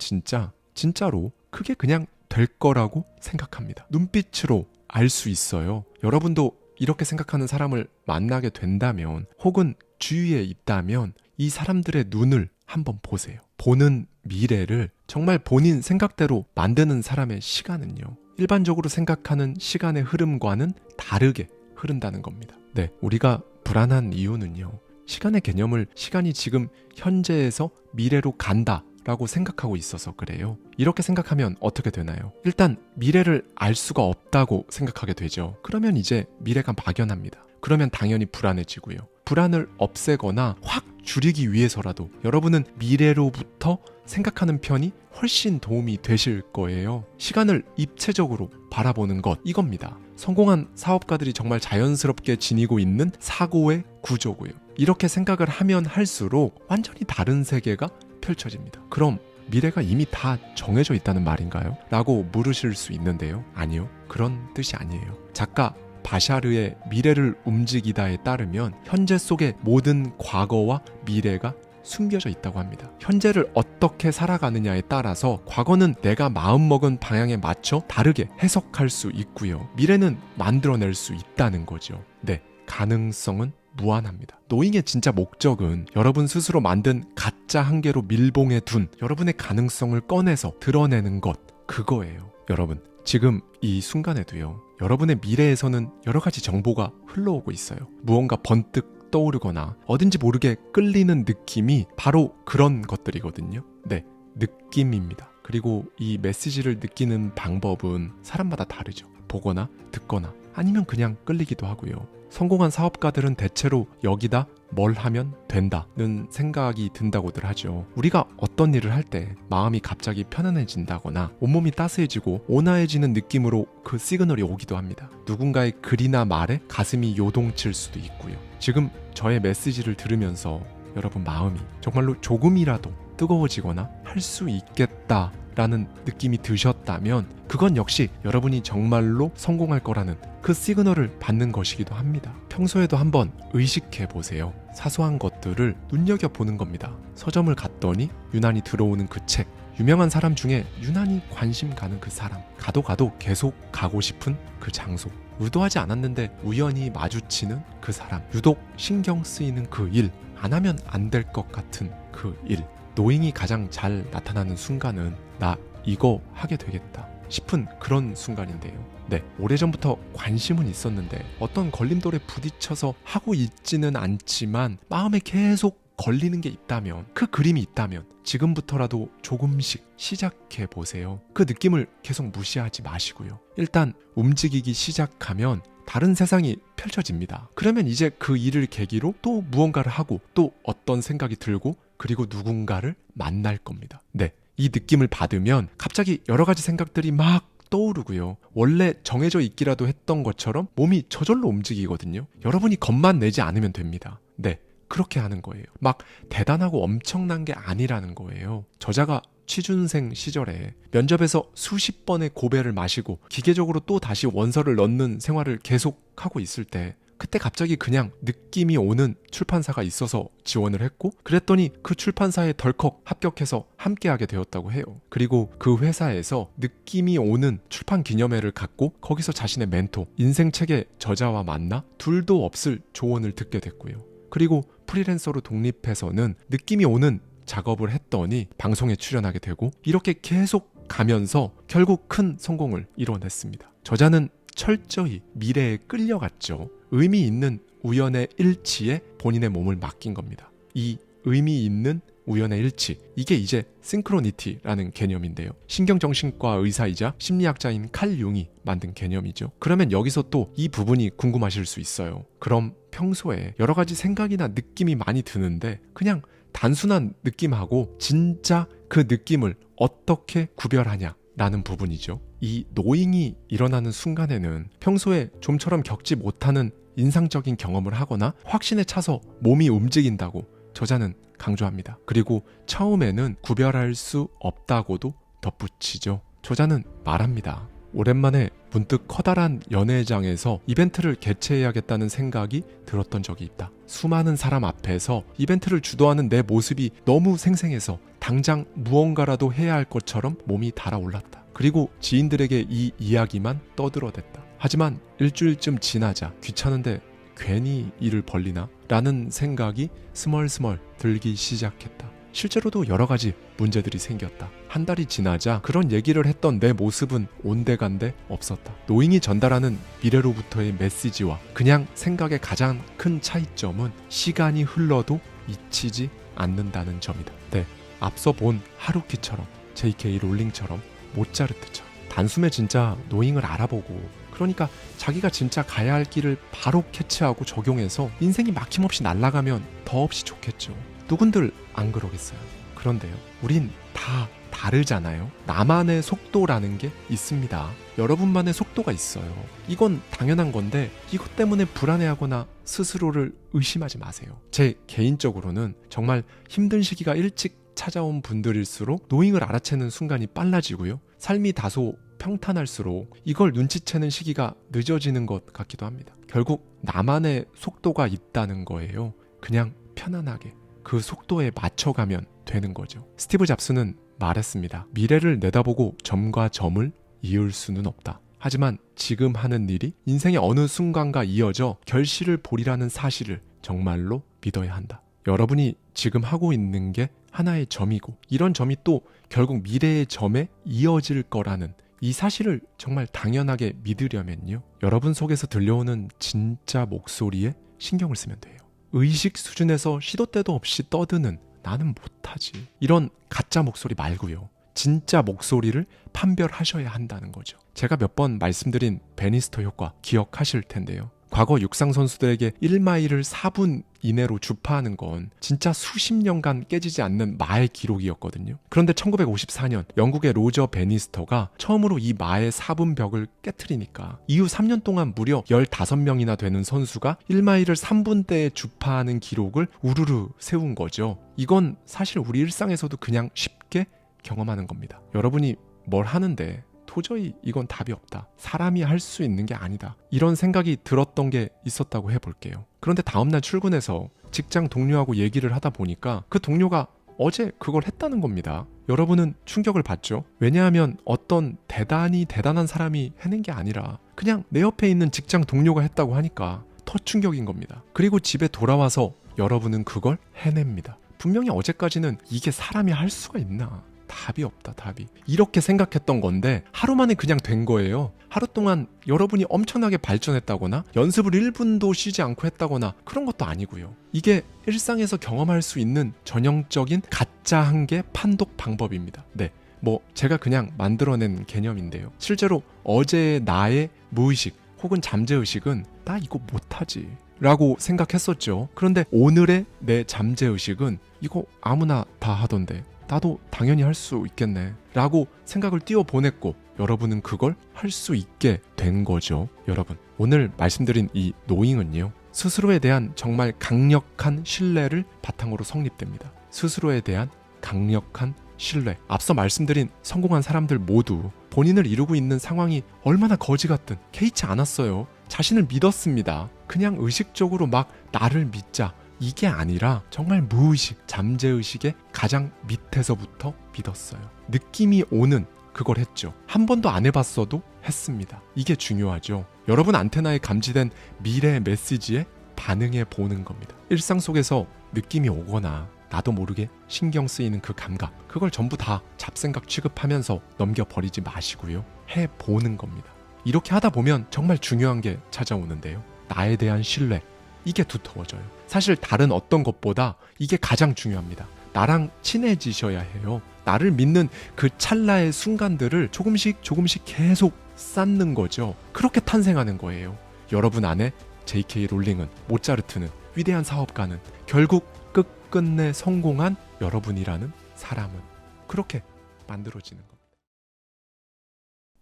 A: 진짜로 그게 그냥 될 거라고 생각합니다. 눈빛으로 알 수 있어요. 여러분도 이렇게 생각하는 사람을 만나게 된다면 혹은 주위에 있다면 이 사람들의 눈을 한번 보세요. 보는 미래를 정말 본인 생각대로 만드는 사람의 시간은요. 일반적으로 생각하는 시간의 흐름과는 다르게 흐른다는 겁니다. 네, 우리가 불안한 이유는요. 시간의 개념을 시간이 지금 현재에서 미래로 간다 라고 생각하고 있어서 그래요. 이렇게 생각하면 어떻게 되나요? 일단 미래를 알 수가 없다고 생각하게 되죠. 그러면 이제 미래가 막연합니다. 그러면 당연히 불안해지고요. 불안을 없애거나 확 줄이기 위해서라도 여러분은 미래로부터 생각하는 편이 훨씬 도움이 되실 거예요. 시간을 입체적으로 바라보는 것, 이겁니다. 성공한 사업가들이 정말 자연스럽게 지니고 있는 사고의 구조고요. 이렇게 생각을 하면 할수록 완전히 다른 세계가 펼쳐집니다. 그럼 미래가 이미 다 정해져 있다는 말인가요? 라고 물으실 수 있는데요. 아니요. 그런 뜻이 아니에요. 작가 바샤르의 미래를 움직이다에 따르면 현재 속의 모든 과거와 미래가 숨겨져 있다고 합니다. 현재를 어떻게 살아가느냐에 따라서 과거는 내가 마음먹은 방향에 맞춰 다르게 해석할 수 있고요. 미래는 만들어낼 수 있다는 거죠. 네, 가능성은 무한합니다. 노잉의 진짜 목적은 여러분 스스로 만든 가짜 한계로 밀봉해 둔 여러분의 가능성을 꺼내서 드러내는 것, 그거예요. 여러분, 지금 이 순간에도요. 여러분의 미래에서는 여러 가지 정보가 흘러오고 있어요. 무언가 번뜩 떠오르거나 어딘지 모르게 끌리는 느낌이 바로 그런 것들이거든요. 네, 느낌입니다. 그리고 이 메시지를 느끼는 방법은 사람마다 다르죠. 보거나 듣거나 아니면 그냥 끌리기도 하고요. 성공한 사업가들은 대체로 여기다 뭘 하면 된다는 생각이 든다고들 하죠. 우리가 어떤 일을 할 때 마음이 갑자기 편안해진다거나 온몸이 따스해지고 온화해지는 느낌으로 그 시그널이 오기도 합니다. 누군가의 글이나 말에 가슴이 요동칠 수도 있고요. 지금 저의 메시지를 들으면서 여러분 마음이 정말로 조금이라도 뜨거워지거나 할 수 있겠다 라는 느낌이 드셨다면 그건 역시 여러분이 정말로 성공할 거라는 그 시그널을 받는 것이기도 합니다. 평소에도 한번 의식해 보세요. 사소한 것들을 눈여겨보는 겁니다. 서점을 갔더니 유난히 들어오는 그 책, 유명한 사람 중에 유난히 관심 가는 그 사람, 가도 계속 가고 싶은 그 장소, 의도하지 않았는데 우연히 마주치는 그 사람, 유독 신경 쓰이는 그 일, 안 하면 안 될 것 같은 그 일. 노잉이 가장 잘 나타나는 순간은 나 이거 하게 되겠다 싶은 그런 순간인데요. 네, 오래전부터 관심은 있었는데 어떤 걸림돌에 부딪혀서 하고 있지는 않지만 마음에 계속 걸리는 게 있다면, 그 그림이 있다면 지금부터라도 조금씩 시작해 보세요. 그 느낌을 계속 무시하지 마시고요. 일단 움직이기 시작하면 다른 세상이 펼쳐집니다. 그러면 이제 그 일을 계기로 또 무언가를 하고 또 어떤 생각이 들고 그리고 누군가를 만날 겁니다. 네, 이 느낌을 받으면 갑자기 여러 가지 생각들이 막 떠오르고요. 원래 정해져 있기라도 했던 것처럼 몸이 저절로 움직이거든요. 여러분이 겁만 내지 않으면 됩니다. 네, 그렇게 하는 거예요. 막 대단하고 엄청난 게 아니라는 거예요. 저자가 취준생 시절에 면접에서 수십 번의 고배를 마시고 기계적으로 또 다시 원서를 넣는 생활을 계속하고 있을 때 그때 갑자기 그냥 느낌이 오는 출판사가 있어서 지원을 했고 그랬더니 그 출판사에 덜컥 합격해서 함께하게 되었다고 해요. 그리고 그 회사에서 느낌이 오는 출판 기념회를 갖고 거기서 자신의 멘토, 인생책의 저자와 만나 둘도 없을 조언을 듣게 됐고요. 그리고 프리랜서로 독립해서는 느낌이 오는 작업을 했더니 방송에 출연하게 되고 이렇게 계속 가면서 결국 큰 성공을 이뤄냈습니다. 저자는 철저히 미래에 끌려갔죠. 의미 있는 우연의 일치에 본인의 몸을 맡긴 겁니다. 이 의미 있는 우연의 일치, 이게 이제 싱크로니티라는 개념인데요. 신경정신과 의사이자 심리학자인 칼 융이 만든 개념이죠. 그러면 여기서 또 이 부분이 궁금하실 수 있어요. 그럼 평소에 여러 가지 생각이나 느낌이 많이 드는데 그냥 단순한 느낌하고 진짜 그 느낌을 어떻게 구별하냐 라는 부분이죠. 이 노잉이 일어나는 순간에는 평소에 좀처럼 겪지 못하는 인상적인 경험을 하거나 확신에 차서 몸이 움직인다고 저자는 강조합니다. 그리고 처음에는 구별할 수 없다고도 덧붙이죠. 저자는 말합니다. 오랜만에 문득 커다란 연회장에서 이벤트를 개최해야겠다는 생각이 들었던 적이 있다. 수많은 사람 앞에서 이벤트를 주도하는 내 모습이 너무 생생해서 당장 무언가라도 해야 할 것처럼 몸이 달아올랐다. 그리고 지인들에게 이 이야기만 떠들어댔다. 하지만 일주일쯤 지나자 귀찮은데 괜히 일을 벌리나? 라는 생각이 스멀스멀 들기 시작했다. 실제로도 여러 가지 문제들이 생겼다. 한 달이 지나자 그런 얘기를 했던 내 모습은 온데간데 없었다. 노잉이 전달하는 미래로부터의 메시지와 그냥 생각의 가장 큰 차이점은 시간이 흘러도 잊히지 않는다는 점이다. 네, 앞서 본 하루키처럼, J.K. 롤링처럼, 모차르트처럼 단숨에 진짜 노잉을 알아보고 그러니까 자기가 진짜 가야 할 길을 바로 캐치하고 적용해서 인생이 막힘없이 날아가면 더없이 좋겠죠. 누군들 안 그러겠어요. 그런데요, 우린 다 다르잖아요. 나만의 속도라는 게 있습니다. 여러분만의 속도가 있어요. 이건 당연한 건데 이것 때문에 불안해하거나 스스로를 의심하지 마세요. 제 개인적으로는 정말 힘든 시기가 일찍 찾아온 분들일수록 노잉을 알아채는 순간이 빨라지고요. 삶이 다소 평탄할수록 이걸 눈치채는 시기가 늦어지는 것 같기도 합니다. 결국 나만의 속도가 있다는 거예요. 그냥 편안하게 그 속도에 맞춰가면 되는 거죠. 스티브 잡스는 말했습니다. 미래를 내다보고 점과 점을 이을 수는 없다. 하지만 지금 하는 일이 인생의 어느 순간과 이어져 결실을 보리라는 사실을 정말로 믿어야 한다. 여러분이 지금 하고 있는 게 하나의 점이고 이런 점이 또 결국 미래의 점에 이어질 거라는 이 사실을 정말 당연하게 믿으려면요. 여러분 속에서 들려오는 진짜 목소리에 신경을 쓰면 돼요. 의식 수준에서 시도 때도 없이 떠드는 나는 못하지 이런 가짜 목소리 말고요. 진짜 목소리를 판별하셔야 한다는 거죠. 제가 몇 번 말씀드린 베니스터 효과 기억하실 텐데요. 과거 육상 선수들에게 1마일을 4분 이내로 주파하는 건 진짜 수십 년간 깨지지 않는 마의 기록이었거든요. 그런데 1954년 영국의 로저 베니스터가 처음으로 이 마의 4분 벽을 깨트리니까 이후 3년 동안 무려 15명이나 되는 선수가 1마일을 3분대에 주파하는 기록을 우르르 세운 거죠. 이건 사실 우리 일상에서도 그냥 쉽게 경험하는 겁니다. 여러분이 뭘 하는데 도저히 이건 답이 없다. 사람이 할 수 있는 게 아니다. 이런 생각이 들었던 게 있었다고 해볼게요. 그런데 다음날 출근해서 직장 동료하고 얘기를 하다 보니까 그 동료가 어제 그걸 했다는 겁니다. 여러분은 충격을 받죠? 왜냐하면 어떤 대단히 대단한 사람이 해낸 게 아니라 그냥 내 옆에 있는 직장 동료가 했다고 하니까 더 충격인 겁니다. 그리고 집에 돌아와서 여러분은 그걸 해냅니다. 분명히 어제까지는 이게 사람이 할 수가 있나? 답이 없다, 답이. 이렇게 생각했던 건데 하루 만에 그냥 된 거예요. 하루 동안 여러분이 엄청나게 발전했다거나 연습을 1분도 쉬지 않고 했다거나 그런 것도 아니고요. 이게 일상에서 경험할 수 있는 전형적인 가짜 한계 판독 방법입니다. 네, 뭐 제가 그냥 만들어낸 개념인데요. 실제로 어제의 나의 무의식 혹은 잠재의식은 나 이거 못하지 라고 생각했었죠. 그런데 오늘의 내 잠재의식은 이거 아무나 다 하던데 나도 당연히 할 수 있겠네 라고 생각을 띄워보냈고 여러분은 그걸 할 수 있게 된 거죠. 여러분, 오늘 말씀드린 이 노잉은요, 스스로에 대한 정말 강력한 신뢰를 바탕으로 성립됩니다. 스스로에 대한 강력한 신뢰. 앞서 말씀드린 성공한 사람들 모두 본인을 이루고 있는 상황이 얼마나 거지 같든 개의치 않았어요. 자신을 믿었습니다. 그냥 의식적으로 막 나를 믿자, 이게 아니라 정말 무의식, 잠재의식의 가장 밑에서부터 믿었어요. 느낌이 오는 그걸 했죠. 한 번도 안 해봤어도 했습니다. 이게 중요하죠. 여러분 안테나에 감지된 미래의 메시지에 반응해 보는 겁니다. 일상 속에서 느낌이 오거나 나도 모르게 신경 쓰이는 그 감각, 그걸 전부 다 잡생각 취급하면서 넘겨버리지 마시고요. 해보는 겁니다. 이렇게 하다 보면 정말 중요한 게 찾아오는데요. 나에 대한 신뢰, 이게 두터워져요. 사실 다른 어떤 것보다 이게 가장 중요합니다. 나랑 친해지셔야 해요. 나를 믿는 그 찰나의 순간들을 조금씩 계속 쌓는 거죠. 그렇게 탄생하는 거예요. 여러분 안에 J.K. 롤링은, 모차르트는, 위대한 사업가는, 결국 끝끝내 성공한 여러분이라는 사람은 그렇게 만들어지는 겁니다.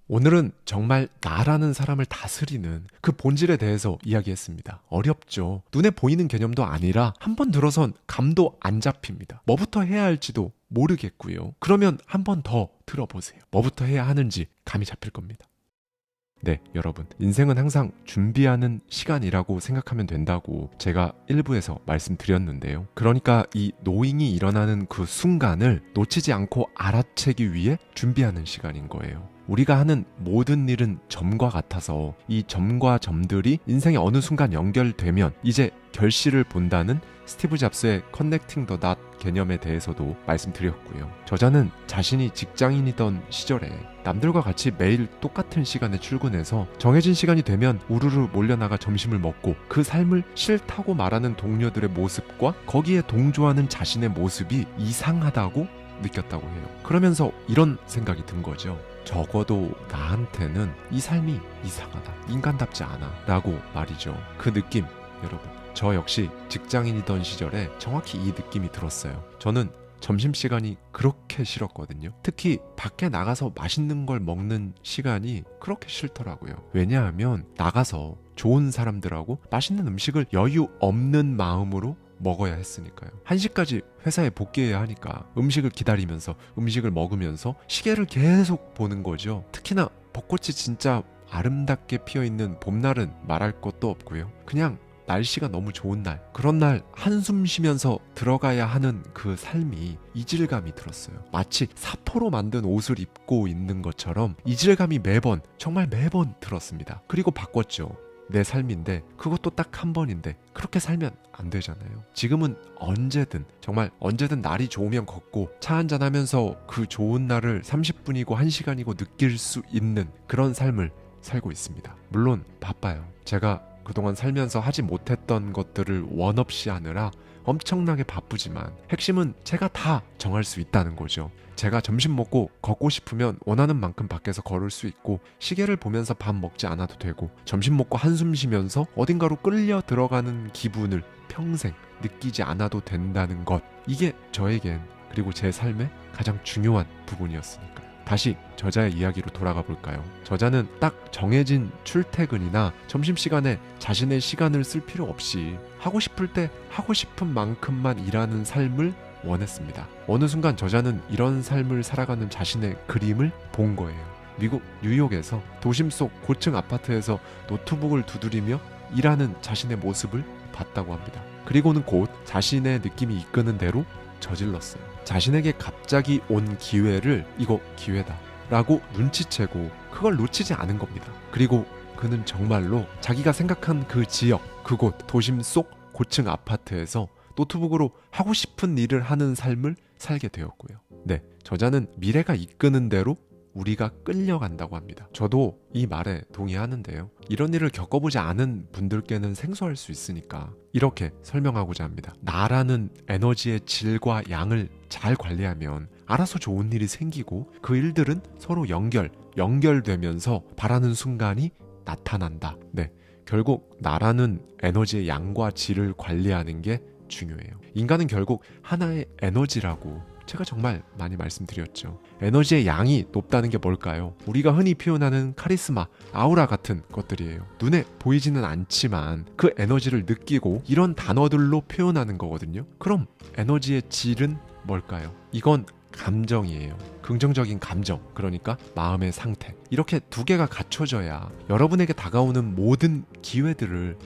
A: 오늘은 정말 나라는 사람을 다스리는 그 본질에 대해서 이야기했습니다. 어렵죠. 눈에 보이는 개념도 아니라 한번 들어선 감도 안 잡힙니다. 뭐부터 해야 할지도 모르겠고요. 그러면 한번 더 들어보세요. 뭐부터 해야 하는지 감이 잡힐 겁니다. 네, 여러분. 인생은 항상 준비하는 시간이라고 생각하면 된다고 제가 1부에서 말씀드렸는데요. 그러니까 이 노잉이 일어나는 그 순간을 놓치지 않고 알아채기 위해 준비하는 시간인 거예요. 우리가 하는 모든 일은 점과 같아서 이 점과 점들이 인생의 어느 순간 연결되면 이제 결실을 본다는 스티브 잡스의 커넥팅 더 닷 개념에 대해서도 말씀드렸고요. 저자는 자신이 직장인이던 시절에 남들과 같이 매일 똑같은 시간에 출근해서 정해진 시간이 되면 우르르 몰려나가 점심을 먹고 그 삶을 싫다고 말하는 동료들의 모습과 거기에 동조하는 자신의 모습이 이상하다고 느꼈다고 해요. 그러면서 이런 생각이 든 거죠. 적어도 나한테는 이 삶이 이상하다, 인간답지 않아 라고 말이죠. 그 느낌, 여러분, 저 역시 직장인이던 시절에 정확히 이 느낌이 들었어요. 저는 점심시간이 그렇게 싫었거든요. 특히 밖에 나가서 맛있는 걸 먹는 시간이 그렇게 싫더라고요. 왜냐하면 나가서 좋은 사람들하고 맛있는 음식을 여유 없는 마음으로 먹어야 했으니까요. 1시까지 회사에 복귀해야 하니까 음식을 기다리면서 음식을 먹으면서 시계를 계속 보는 거죠. 특히나 벚꽃이 진짜 아름답게 피어있는 봄날은 말할 것도 없고요. 그냥 날씨가 너무 좋은 날, 그런 날 한숨 쉬면서 들어가야 하는 그 삶이 이질감이 들었어요. 마치 사포로 만든 옷을 입고 있는 것처럼 이질감이 매번, 정말 매번 들었습니다. 그리고 바꿨죠. 내 삶인데 그것도 딱 한 번인데 그렇게 살면 안 되잖아요. 지금은 언제든, 정말 언제든 날이 좋으면 걷고 차 한잔 하면서 그 좋은 날을 30분이고 1시간이고 느낄 수 있는 그런 삶을 살고 있습니다. 물론 바빠요. 제가 그동안 살면서 하지 못했던 것들을 원 없이 하느라 엄청나게 바쁘지만 핵심은 제가 다 정할 수 있다는 거죠. 제가 점심 먹고 걷고 싶으면 원하는 만큼 밖에서 걸을 수 있고, 시계를 보면서 밥 먹지 않아도 되고, 점심 먹고 한숨 쉬면서 어딘가로 끌려 들어가는 기분을 평생 느끼지 않아도 된다는 것, 이게 저에겐, 그리고 제 삶의 가장 중요한 부분이었으니까요. 다시 저자의 이야기로 돌아가 볼까요? 저자는 딱 정해진 출퇴근이나 점심시간에 자신의 시간을 쓸 필요 없이 하고 싶을 때 하고 싶은 만큼만 일하는 삶을 원했습니다. 어느 순간 저자는 이런 삶을 살아가는 자신의 그림을 본 거예요. 미국 뉴욕에서 도심 속 고층 아파트에서 노트북을 두드리며 일하는 자신의 모습을 봤다고 합니다. 그리고는 곧 자신의 느낌이 이끄는 대로 저질렀어요. 자신에게 갑자기 온 기회를 이거 기회다 라고 눈치채고 그걸 놓치지 않은 겁니다. 그리고 그는 정말로 자기가 생각한 그 지역, 그곳, 도심 속 고층 아파트에서 노트북으로 하고 싶은 일을 하는 삶을 살게 되었고요. 네, 저자는 미래가 이끄는 대로 우리가 끌려간다고 합니다. 저도 이 말에 동의하는데요. 이런 일을 겪어보지 않은 분들께는 생소할 수 있으니까 이렇게 설명하고자 합니다. 나라는 에너지의 질과 양을 잘 관리하면 알아서 좋은 일이 생기고 그 일들은 서로 연결되면서 바라는 순간이 나타난다. 네, 결국 나라는 에너지의 양과 질을 관리하는 게 중요해요. 인간은 결국 하나의 에너지라고 제가 정말 많이 말씀드렸죠. 에너지의 양이 높다는 게 뭘까요? 우리가 흔히 표현하는 카리스마, 아우라 같은 것들이에요. 눈에 보이지는 않지만 그 에너지를 느끼고 이런 단어들로 표현하는 거거든요. 그럼 에너지의 질은 뭘까요? 이건 감정이에요. 긍정적인 감정, 그러니까 마음의 상태. 이렇게 두 개가 갖춰져야 여러분에게 다가오는 모든 기회들을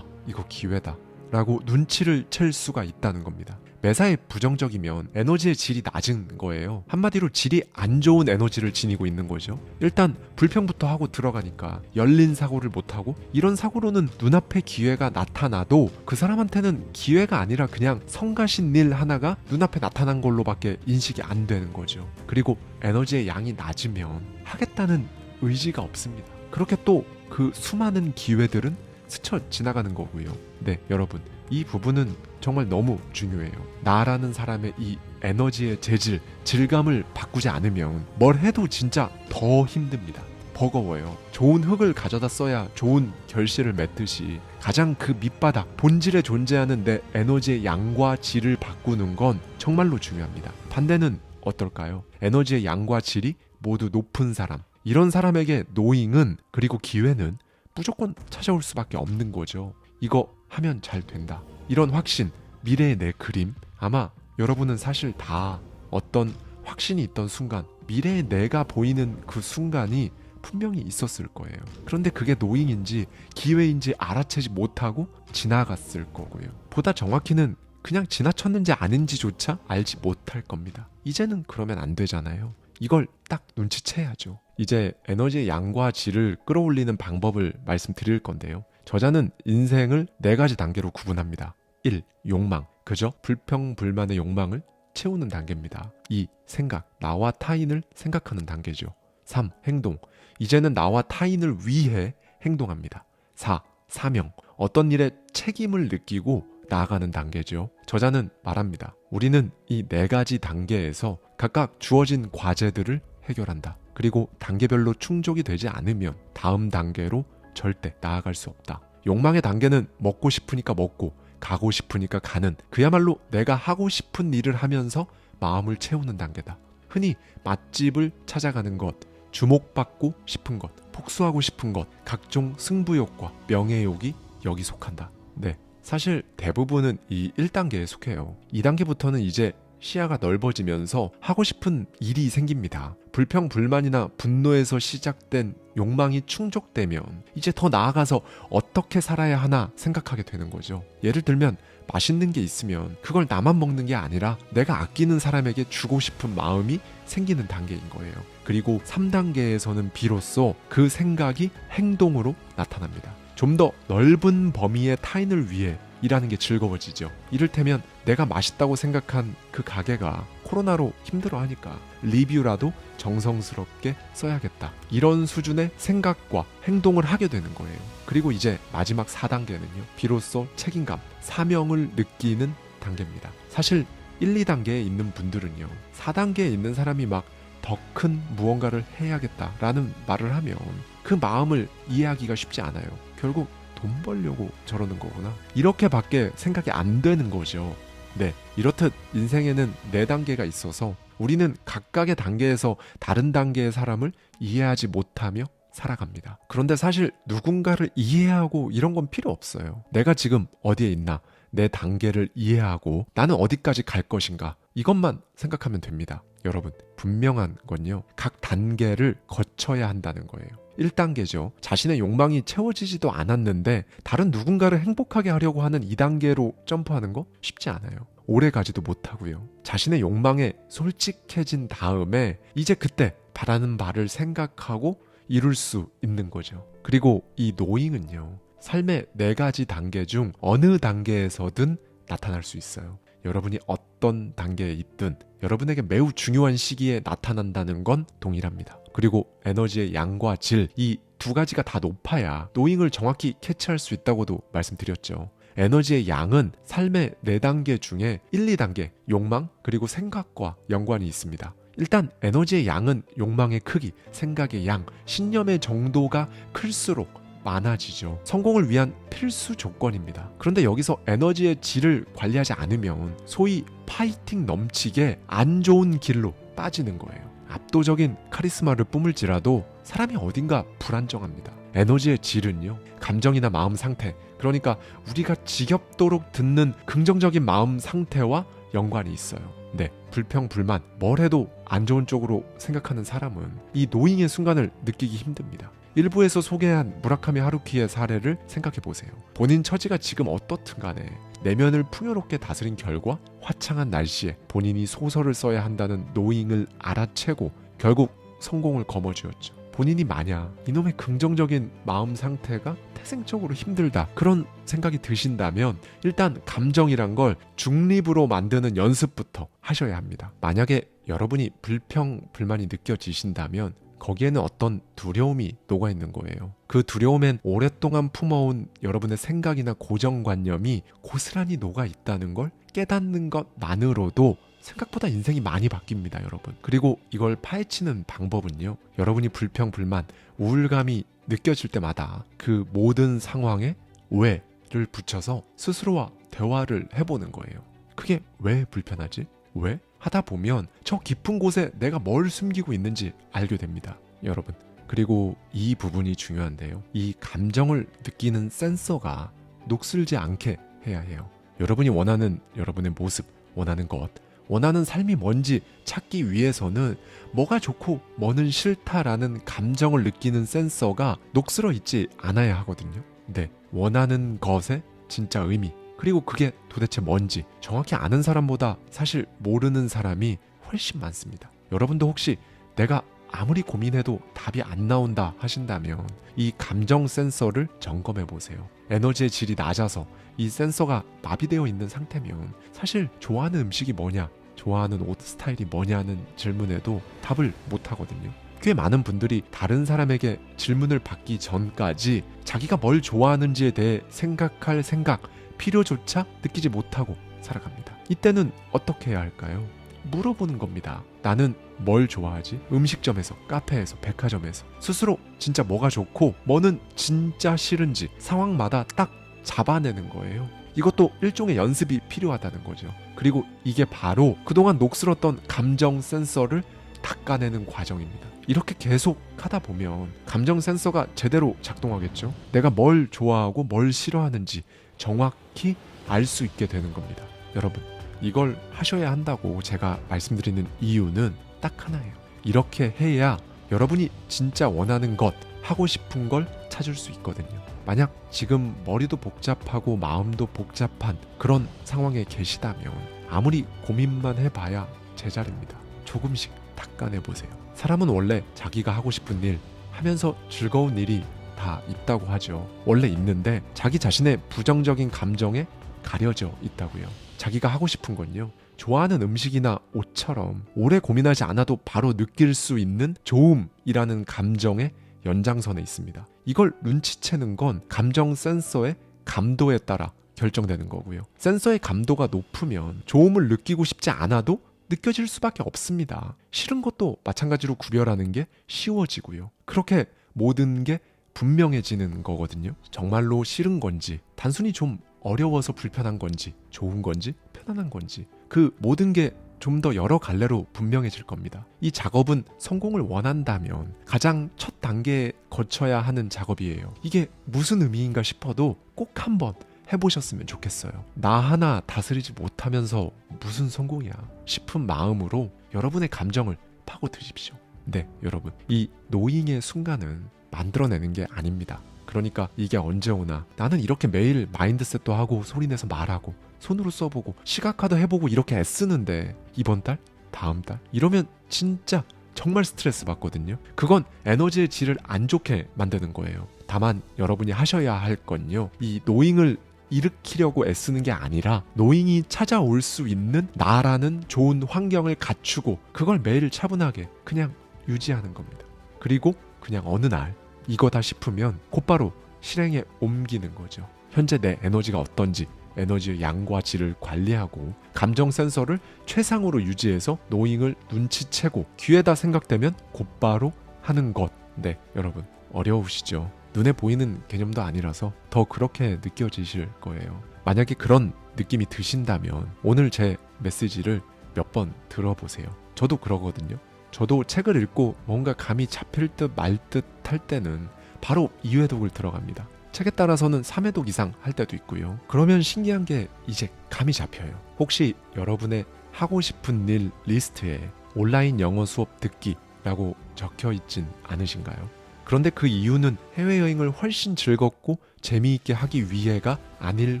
A: 이거 기회다 라고 눈치를 챌 수가 있다는 겁니다. 매사에 부정적이면 에너지의 질이 낮은 거예요. 한마디로 질이 안 좋은 에너지를 지니고 있는 거죠. 일단 불평부터 하고 들어가니까 열린 사고를 못하고, 이런 사고로는 눈앞에 기회가 나타나도 그 사람한테는 기회가 아니라 그냥 성가신 일 하나가 눈앞에 나타난 걸로밖에 인식이 안 되는 거죠. 그리고 에너지의 양이 낮으면 하겠다는 의지가 없습니다. 그렇게 또 그 수많은 기회들은 스쳐 지나가는 거고요. 네, 여러분, 이 부분은 정말 너무 중요해요. 나라는 사람의 이 에너지의 재질, 질감을 바꾸지 않으면 뭘 해도 진짜 더 힘듭니다. 버거워요. 좋은 흙을 가져다 써야 좋은 결실을 맺듯이 가장 그 밑바닥, 본질에 존재하는 내 에너지의 양과 질을 바꾸는 건 정말로 중요합니다. 반대는 어떨까요? 에너지의 양과 질이 모두 높은 사람, 이런 사람에게 노잉은, 그리고 기회는 무조건 찾아올 수밖에 없는 거죠. 이거 하면 잘 된다, 이런 확신, 미래의 내 그림. 아마 여러분은 사실 다 어떤 확신이 있던 순간, 미래의 내가 보이는 그 순간이 분명히 있었을 거예요. 그런데 그게 노잉인지 기회인지 알아채지 못하고 지나갔을 거고요. 보다 정확히는 그냥 지나쳤는지 아닌지조차 알지 못할 겁니다. 이제는 그러면 안 되잖아요. 이걸 딱 눈치채야죠. 이제 에너지의 양과 질을 끌어올리는 방법을 말씀드릴 건데요. 저자는 인생을 4가지 단계로 구분합니다. 1. 욕망. 그저 불평불만의 욕망을 채우는 단계입니다. 2. 생각. 나와 타인을 생각하는 단계죠. 3. 행동. 이제는 나와 타인을 위해 행동합니다. 4. 사명. 어떤 일에 책임을 느끼고 나아가는 단계죠. 저자는 말합니다. 우리는 이 4가지 단계에서 각각 주어진 과제들을 해결한다. 그리고 단계별로 충족이 되지 않으면 다음 단계로 절대 나아갈 수 없다. 욕망의 단계는 먹고 싶으니까 먹고, 가고 싶으니까 가는, 그야말로 내가 하고 싶은 일을 하면서 마음을 채우는 단계다. 흔히 맛집을 찾아가는 것, 주목받고 싶은 것, 복수하고 싶은 것, 각종 승부욕과 명예욕이 여기 속한다. 네, 사실 대부분은 이 1단계에 속해요. 2단계부터는 이제 시야가 넓어지면서 하고 싶은 일이 생깁니다. 불평불만이나 분노에서 시작된 욕망이 충족되면 이제 더 나아가서 어떻게 살아야 하나 생각하게 되는 거죠. 예를 들면 맛있는 게 있으면 그걸 나만 먹는 게 아니라 내가 아끼는 사람에게 주고 싶은 마음이 생기는 단계인 거예요. 그리고 3단계에서는 비로소 그 생각이 행동으로 나타납니다. 좀 더 넓은 범위의 타인을 위해 일하는 게 즐거워지죠. 이를테면 내가 맛있다고 생각한 그 가게가 코로나로 힘들어하니까 리뷰라도 정성스럽게 써야겠다, 이런 수준의 생각과 행동을 하게 되는 거예요. 그리고 이제 마지막 4단계는요, 비로소 책임감, 사명을 느끼는 단계입니다. 사실 1, 2단계에 있는 분들은요, 4단계에 있는 사람이 막 더 큰 무언가를 해야겠다라는 말을 하면 그 마음을 이해하기가 쉽지 않아요. 결국 돈 벌려고 저러는 거구나, 이렇게밖에 생각이 안 되는 거죠. 네, 이렇듯 인생에는 4단계가 있어서 우리는 각각의 단계에서 다른 단계의 사람을 이해하지 못하며 살아갑니다. 그런데 사실 누군가를 이해하고 이런 건 필요 없어요. 내가 지금 어디에 있나, 내 단계를 이해하고 나는 어디까지 갈 것인가, 이것만 생각하면 됩니다. 여러분, 분명한 건요, 각 단계를 거쳐야 한다는 거예요. 1단계죠. 자신의 욕망이 채워지지도 않았는데 다른 누군가를 행복하게 하려고 하는 2단계로 점프하는 거 쉽지 않아요. 오래 가지도 못하고요. 자신의 욕망에 솔직해진 다음에 이제 그때 바라는 바를 생각하고 이룰 수 있는 거죠. 그리고 이 노잉은요, 삶의 4가지 단계 중 어느 단계에서든 나타날 수 있어요. 여러분이 어떤 단계에 있든 여러분에게 매우 중요한 시기에 나타난다는 건 동일합니다. 그리고 에너지의 양과 질, 이 2가지가 다 높아야 노잉을 정확히 캐치할 수 있다고도 말씀드렸죠. 에너지의 양은 삶의 4단계 중에 1, 2단계, 욕망 그리고 생각과 연관이 있습니다. 일단 에너지의 양은 욕망의 크기, 생각의 양, 신념의 정도가 클수록 많아지죠. 성공을 위한 필수 조건입니다. 그런데 여기서 에너지의 질을 관리하지 않으면 소위 파이팅 넘치게 안 좋은 길로 빠지는 거예요. 압도적인 카리스마를 뿜을지라도 사람이 어딘가 불안정합니다. 에너지의 질은요, 감정이나 마음 상태, 그러니까 우리가 지겹도록 듣는 긍정적인 마음 상태와 연관이 있어요. 네, 불평, 불만, 뭘 해도 안 좋은 쪽으로 생각하는 사람은 이 노잉의 순간을 느끼기 힘듭니다. 일부에서 소개한 무라카미 하루키의 사례를 생각해보세요. 본인 처지가 지금 어떻든 간에 내면을 풍요롭게 다스린 결과 화창한 날씨에 본인이 소설을 써야 한다는 노잉을 알아채고 결국 성공을 거머쥐었죠. 본인이 만약 이놈의 긍정적인 마음 상태가 태생적으로 힘들다 그런 생각이 드신다면 일단 감정이란 걸 중립으로 만드는 연습부터 하셔야 합니다. 만약에 여러분이 불평, 불만이 느껴지신다면 거기에는 어떤 두려움이 녹아있는 거예요. 그 두려움엔 오랫동안 품어온 여러분의 생각이나 고정관념이 고스란히 녹아있다는 걸 깨닫는 것만으로도 생각보다 인생이 많이 바뀝니다, 여러분. 그리고 이걸 파헤치는 방법은요. 여러분이 불평, 불만, 우울감이 느껴질 때마다 그 모든 상황에 왜를 붙여서 스스로와 대화를 해보는 거예요. 그게 왜 불편하지? 왜? 하다 보면 저 깊은 곳에 내가 뭘 숨기고 있는지 알게 됩니다, 여러분. 그리고 이 부분이 중요한데요. 이 감정을 느끼는 센서가 녹슬지 않게 해야 해요. 여러분이 원하는 여러분의 모습, 원하는 것, 원하는 삶이 뭔지 찾기 위해서는 뭐가 좋고 뭐는 싫다라는 감정을 느끼는 센서가 녹슬어 있지 않아야 하거든요. 네, 원하는 것의 진짜 의미, 그리고 그게 도대체 뭔지 정확히 아는 사람보다 사실 모르는 사람이 훨씬 많습니다. 여러분도 혹시 내가 아무리 고민해도 답이 안 나온다 하신다면 이 감정 센서를 점검해 보세요. 에너지의 질이 낮아서 이 센서가 마비되어 있는 상태면 사실 좋아하는 음식이 뭐냐, 좋아하는 옷 스타일이 뭐냐는 질문에도 답을 못 하거든요. 꽤 많은 분들이 다른 사람에게 질문을 받기 전까지 자기가 뭘 좋아하는지에 대해 생각할 생각, 필요조차 느끼지 못하고 살아갑니다. 이때는 어떻게 해야 할까요? 물어보는 겁니다. 나는 뭘 좋아하지? 음식점에서, 카페에서, 백화점에서 스스로 진짜 뭐가 좋고 뭐는 진짜 싫은지 상황마다 딱 잡아내는 거예요. 이것도 일종의 연습이 필요하다는 거죠. 그리고 이게 바로 그동안 녹슬었던 감정 센서를 닦아내는 과정입니다. 이렇게 계속 하다 보면 감정 센서가 제대로 작동하겠죠. 내가 뭘 좋아하고 뭘 싫어하는지 정확히 알 수 있게 되는 겁니다. 여러분, 이걸 하셔야 한다고 제가 말씀드리는 이유는 딱 하나예요. 이렇게 해야 여러분이 진짜 원하는 것, 하고 싶은 걸 찾을 수 있거든요. 만약 지금 머리도 복잡하고 마음도 복잡한 그런 상황에 계시다면 아무리 고민만 해봐야 제자리입니다. 조금씩 닦아내보세요. 사람은 원래 자기가 하고 싶은 일, 하면서 즐거운 일이 다 있다고 하죠. 원래 있는데 자기 자신의 부정적인 감정에 가려져 있다고요. 자기가 하고 싶은 건요, 좋아하는 음식이나 옷처럼 오래 고민하지 않아도 바로 느낄 수 있는 좋음이라는 감정의 연장선에 있습니다. 이걸 눈치채는 건 감정 센서의 감도에 따라 결정되는 거고요. 센서의 감도가 높으면 좋음을 느끼고 싶지 않아도 느껴질 수밖에 없습니다. 싫은 것도 마찬가지로 구별하는 게 쉬워지고요. 그렇게 모든 게 분명해지는 거거든요. 정말로 싫은 건지, 단순히 좀 어려워서 불편한 건지, 좋은 건지, 편안한 건지, 그 모든 게 좀 더 여러 갈래로 분명해질 겁니다. 이 작업은 성공을 원한다면 가장 첫 단계에 거쳐야 하는 작업이에요. 이게 무슨 의미인가 싶어도 꼭 한번 해보셨으면 좋겠어요. 나 하나 다스리지 못하면서 무슨 성공이야 싶은 마음으로 여러분의 감정을 파고드십시오. 네, 여러분, 이 노잉의 순간은 만들어내는 게 아닙니다. 그러니까 이게 언제 오나, 나는 이렇게 매일 마인드셋도 하고 소리내서 말하고 손으로 써보고 시각화도 해보고 이렇게 애쓰는데 이번 달? 다음 달? 이러면 진짜 정말 스트레스 받거든요. 그건 에너지의 질을 안 좋게 만드는 거예요. 다만 여러분이 하셔야 할 건요, 이 노잉을 일으키려고 애쓰는 게 아니라 노잉이 찾아올 수 있는 나라는 좋은 환경을 갖추고 그걸 매일 차분하게 그냥 유지하는 겁니다. 그리고 그냥 어느 날 이거다 싶으면 곧바로 실행에 옮기는 거죠. 현재 내 에너지가 어떤지, 에너지의 양과 질을 관리하고 감정 센서를 최상으로 유지해서 노잉을 눈치채고 기회다 생각되면 곧바로 하는 것. 네, 여러분, 어려우시죠? 눈에 보이는 개념도 아니라서 더 그렇게 느껴지실 거예요. 만약에 그런 느낌이 드신다면 오늘 제 메시지를 몇 번 들어보세요. 저도 그러거든요. 저도 책을 읽고 뭔가 감이 잡힐 듯 말 듯 할 때는 바로 2회독을 들어갑니다. 책에 따라서는 3회독 이상 할 때도 있고요. 그러면 신기한 게 이제 감이 잡혀요. 혹시 여러분의 하고 싶은 일 리스트에 온라인 영어 수업 듣기라고 적혀 있진 않으신가요? 그런데 그 이유는 해외여행을 훨씬 즐겁고 재미있게 하기 위해가 아닐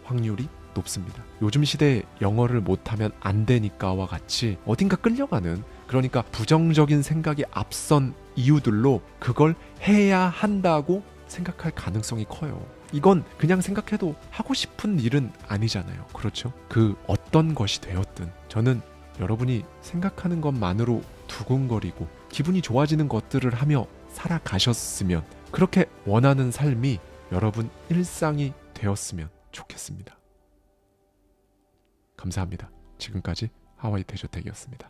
A: 확률이 높습니다. 요즘 시대에 영어를 못하면 안 되니까와 같이 어딘가 끌려가는, 그러니까 부정적인 생각이 앞선 이유들로 그걸 해야 한다고 생각할 가능성이 커요. 이건 그냥 생각해도 하고 싶은 일은 아니잖아요. 그렇죠? 그 어떤 것이 되었든 저는 여러분이 생각하는 것만으로 두근거리고 기분이 좋아지는 것들을 하며 살아가셨으면, 그렇게 원하는 삶이 여러분 일상이 되었으면 좋겠습니다. 감사합니다. 지금까지 하와이 대저택이었습니다.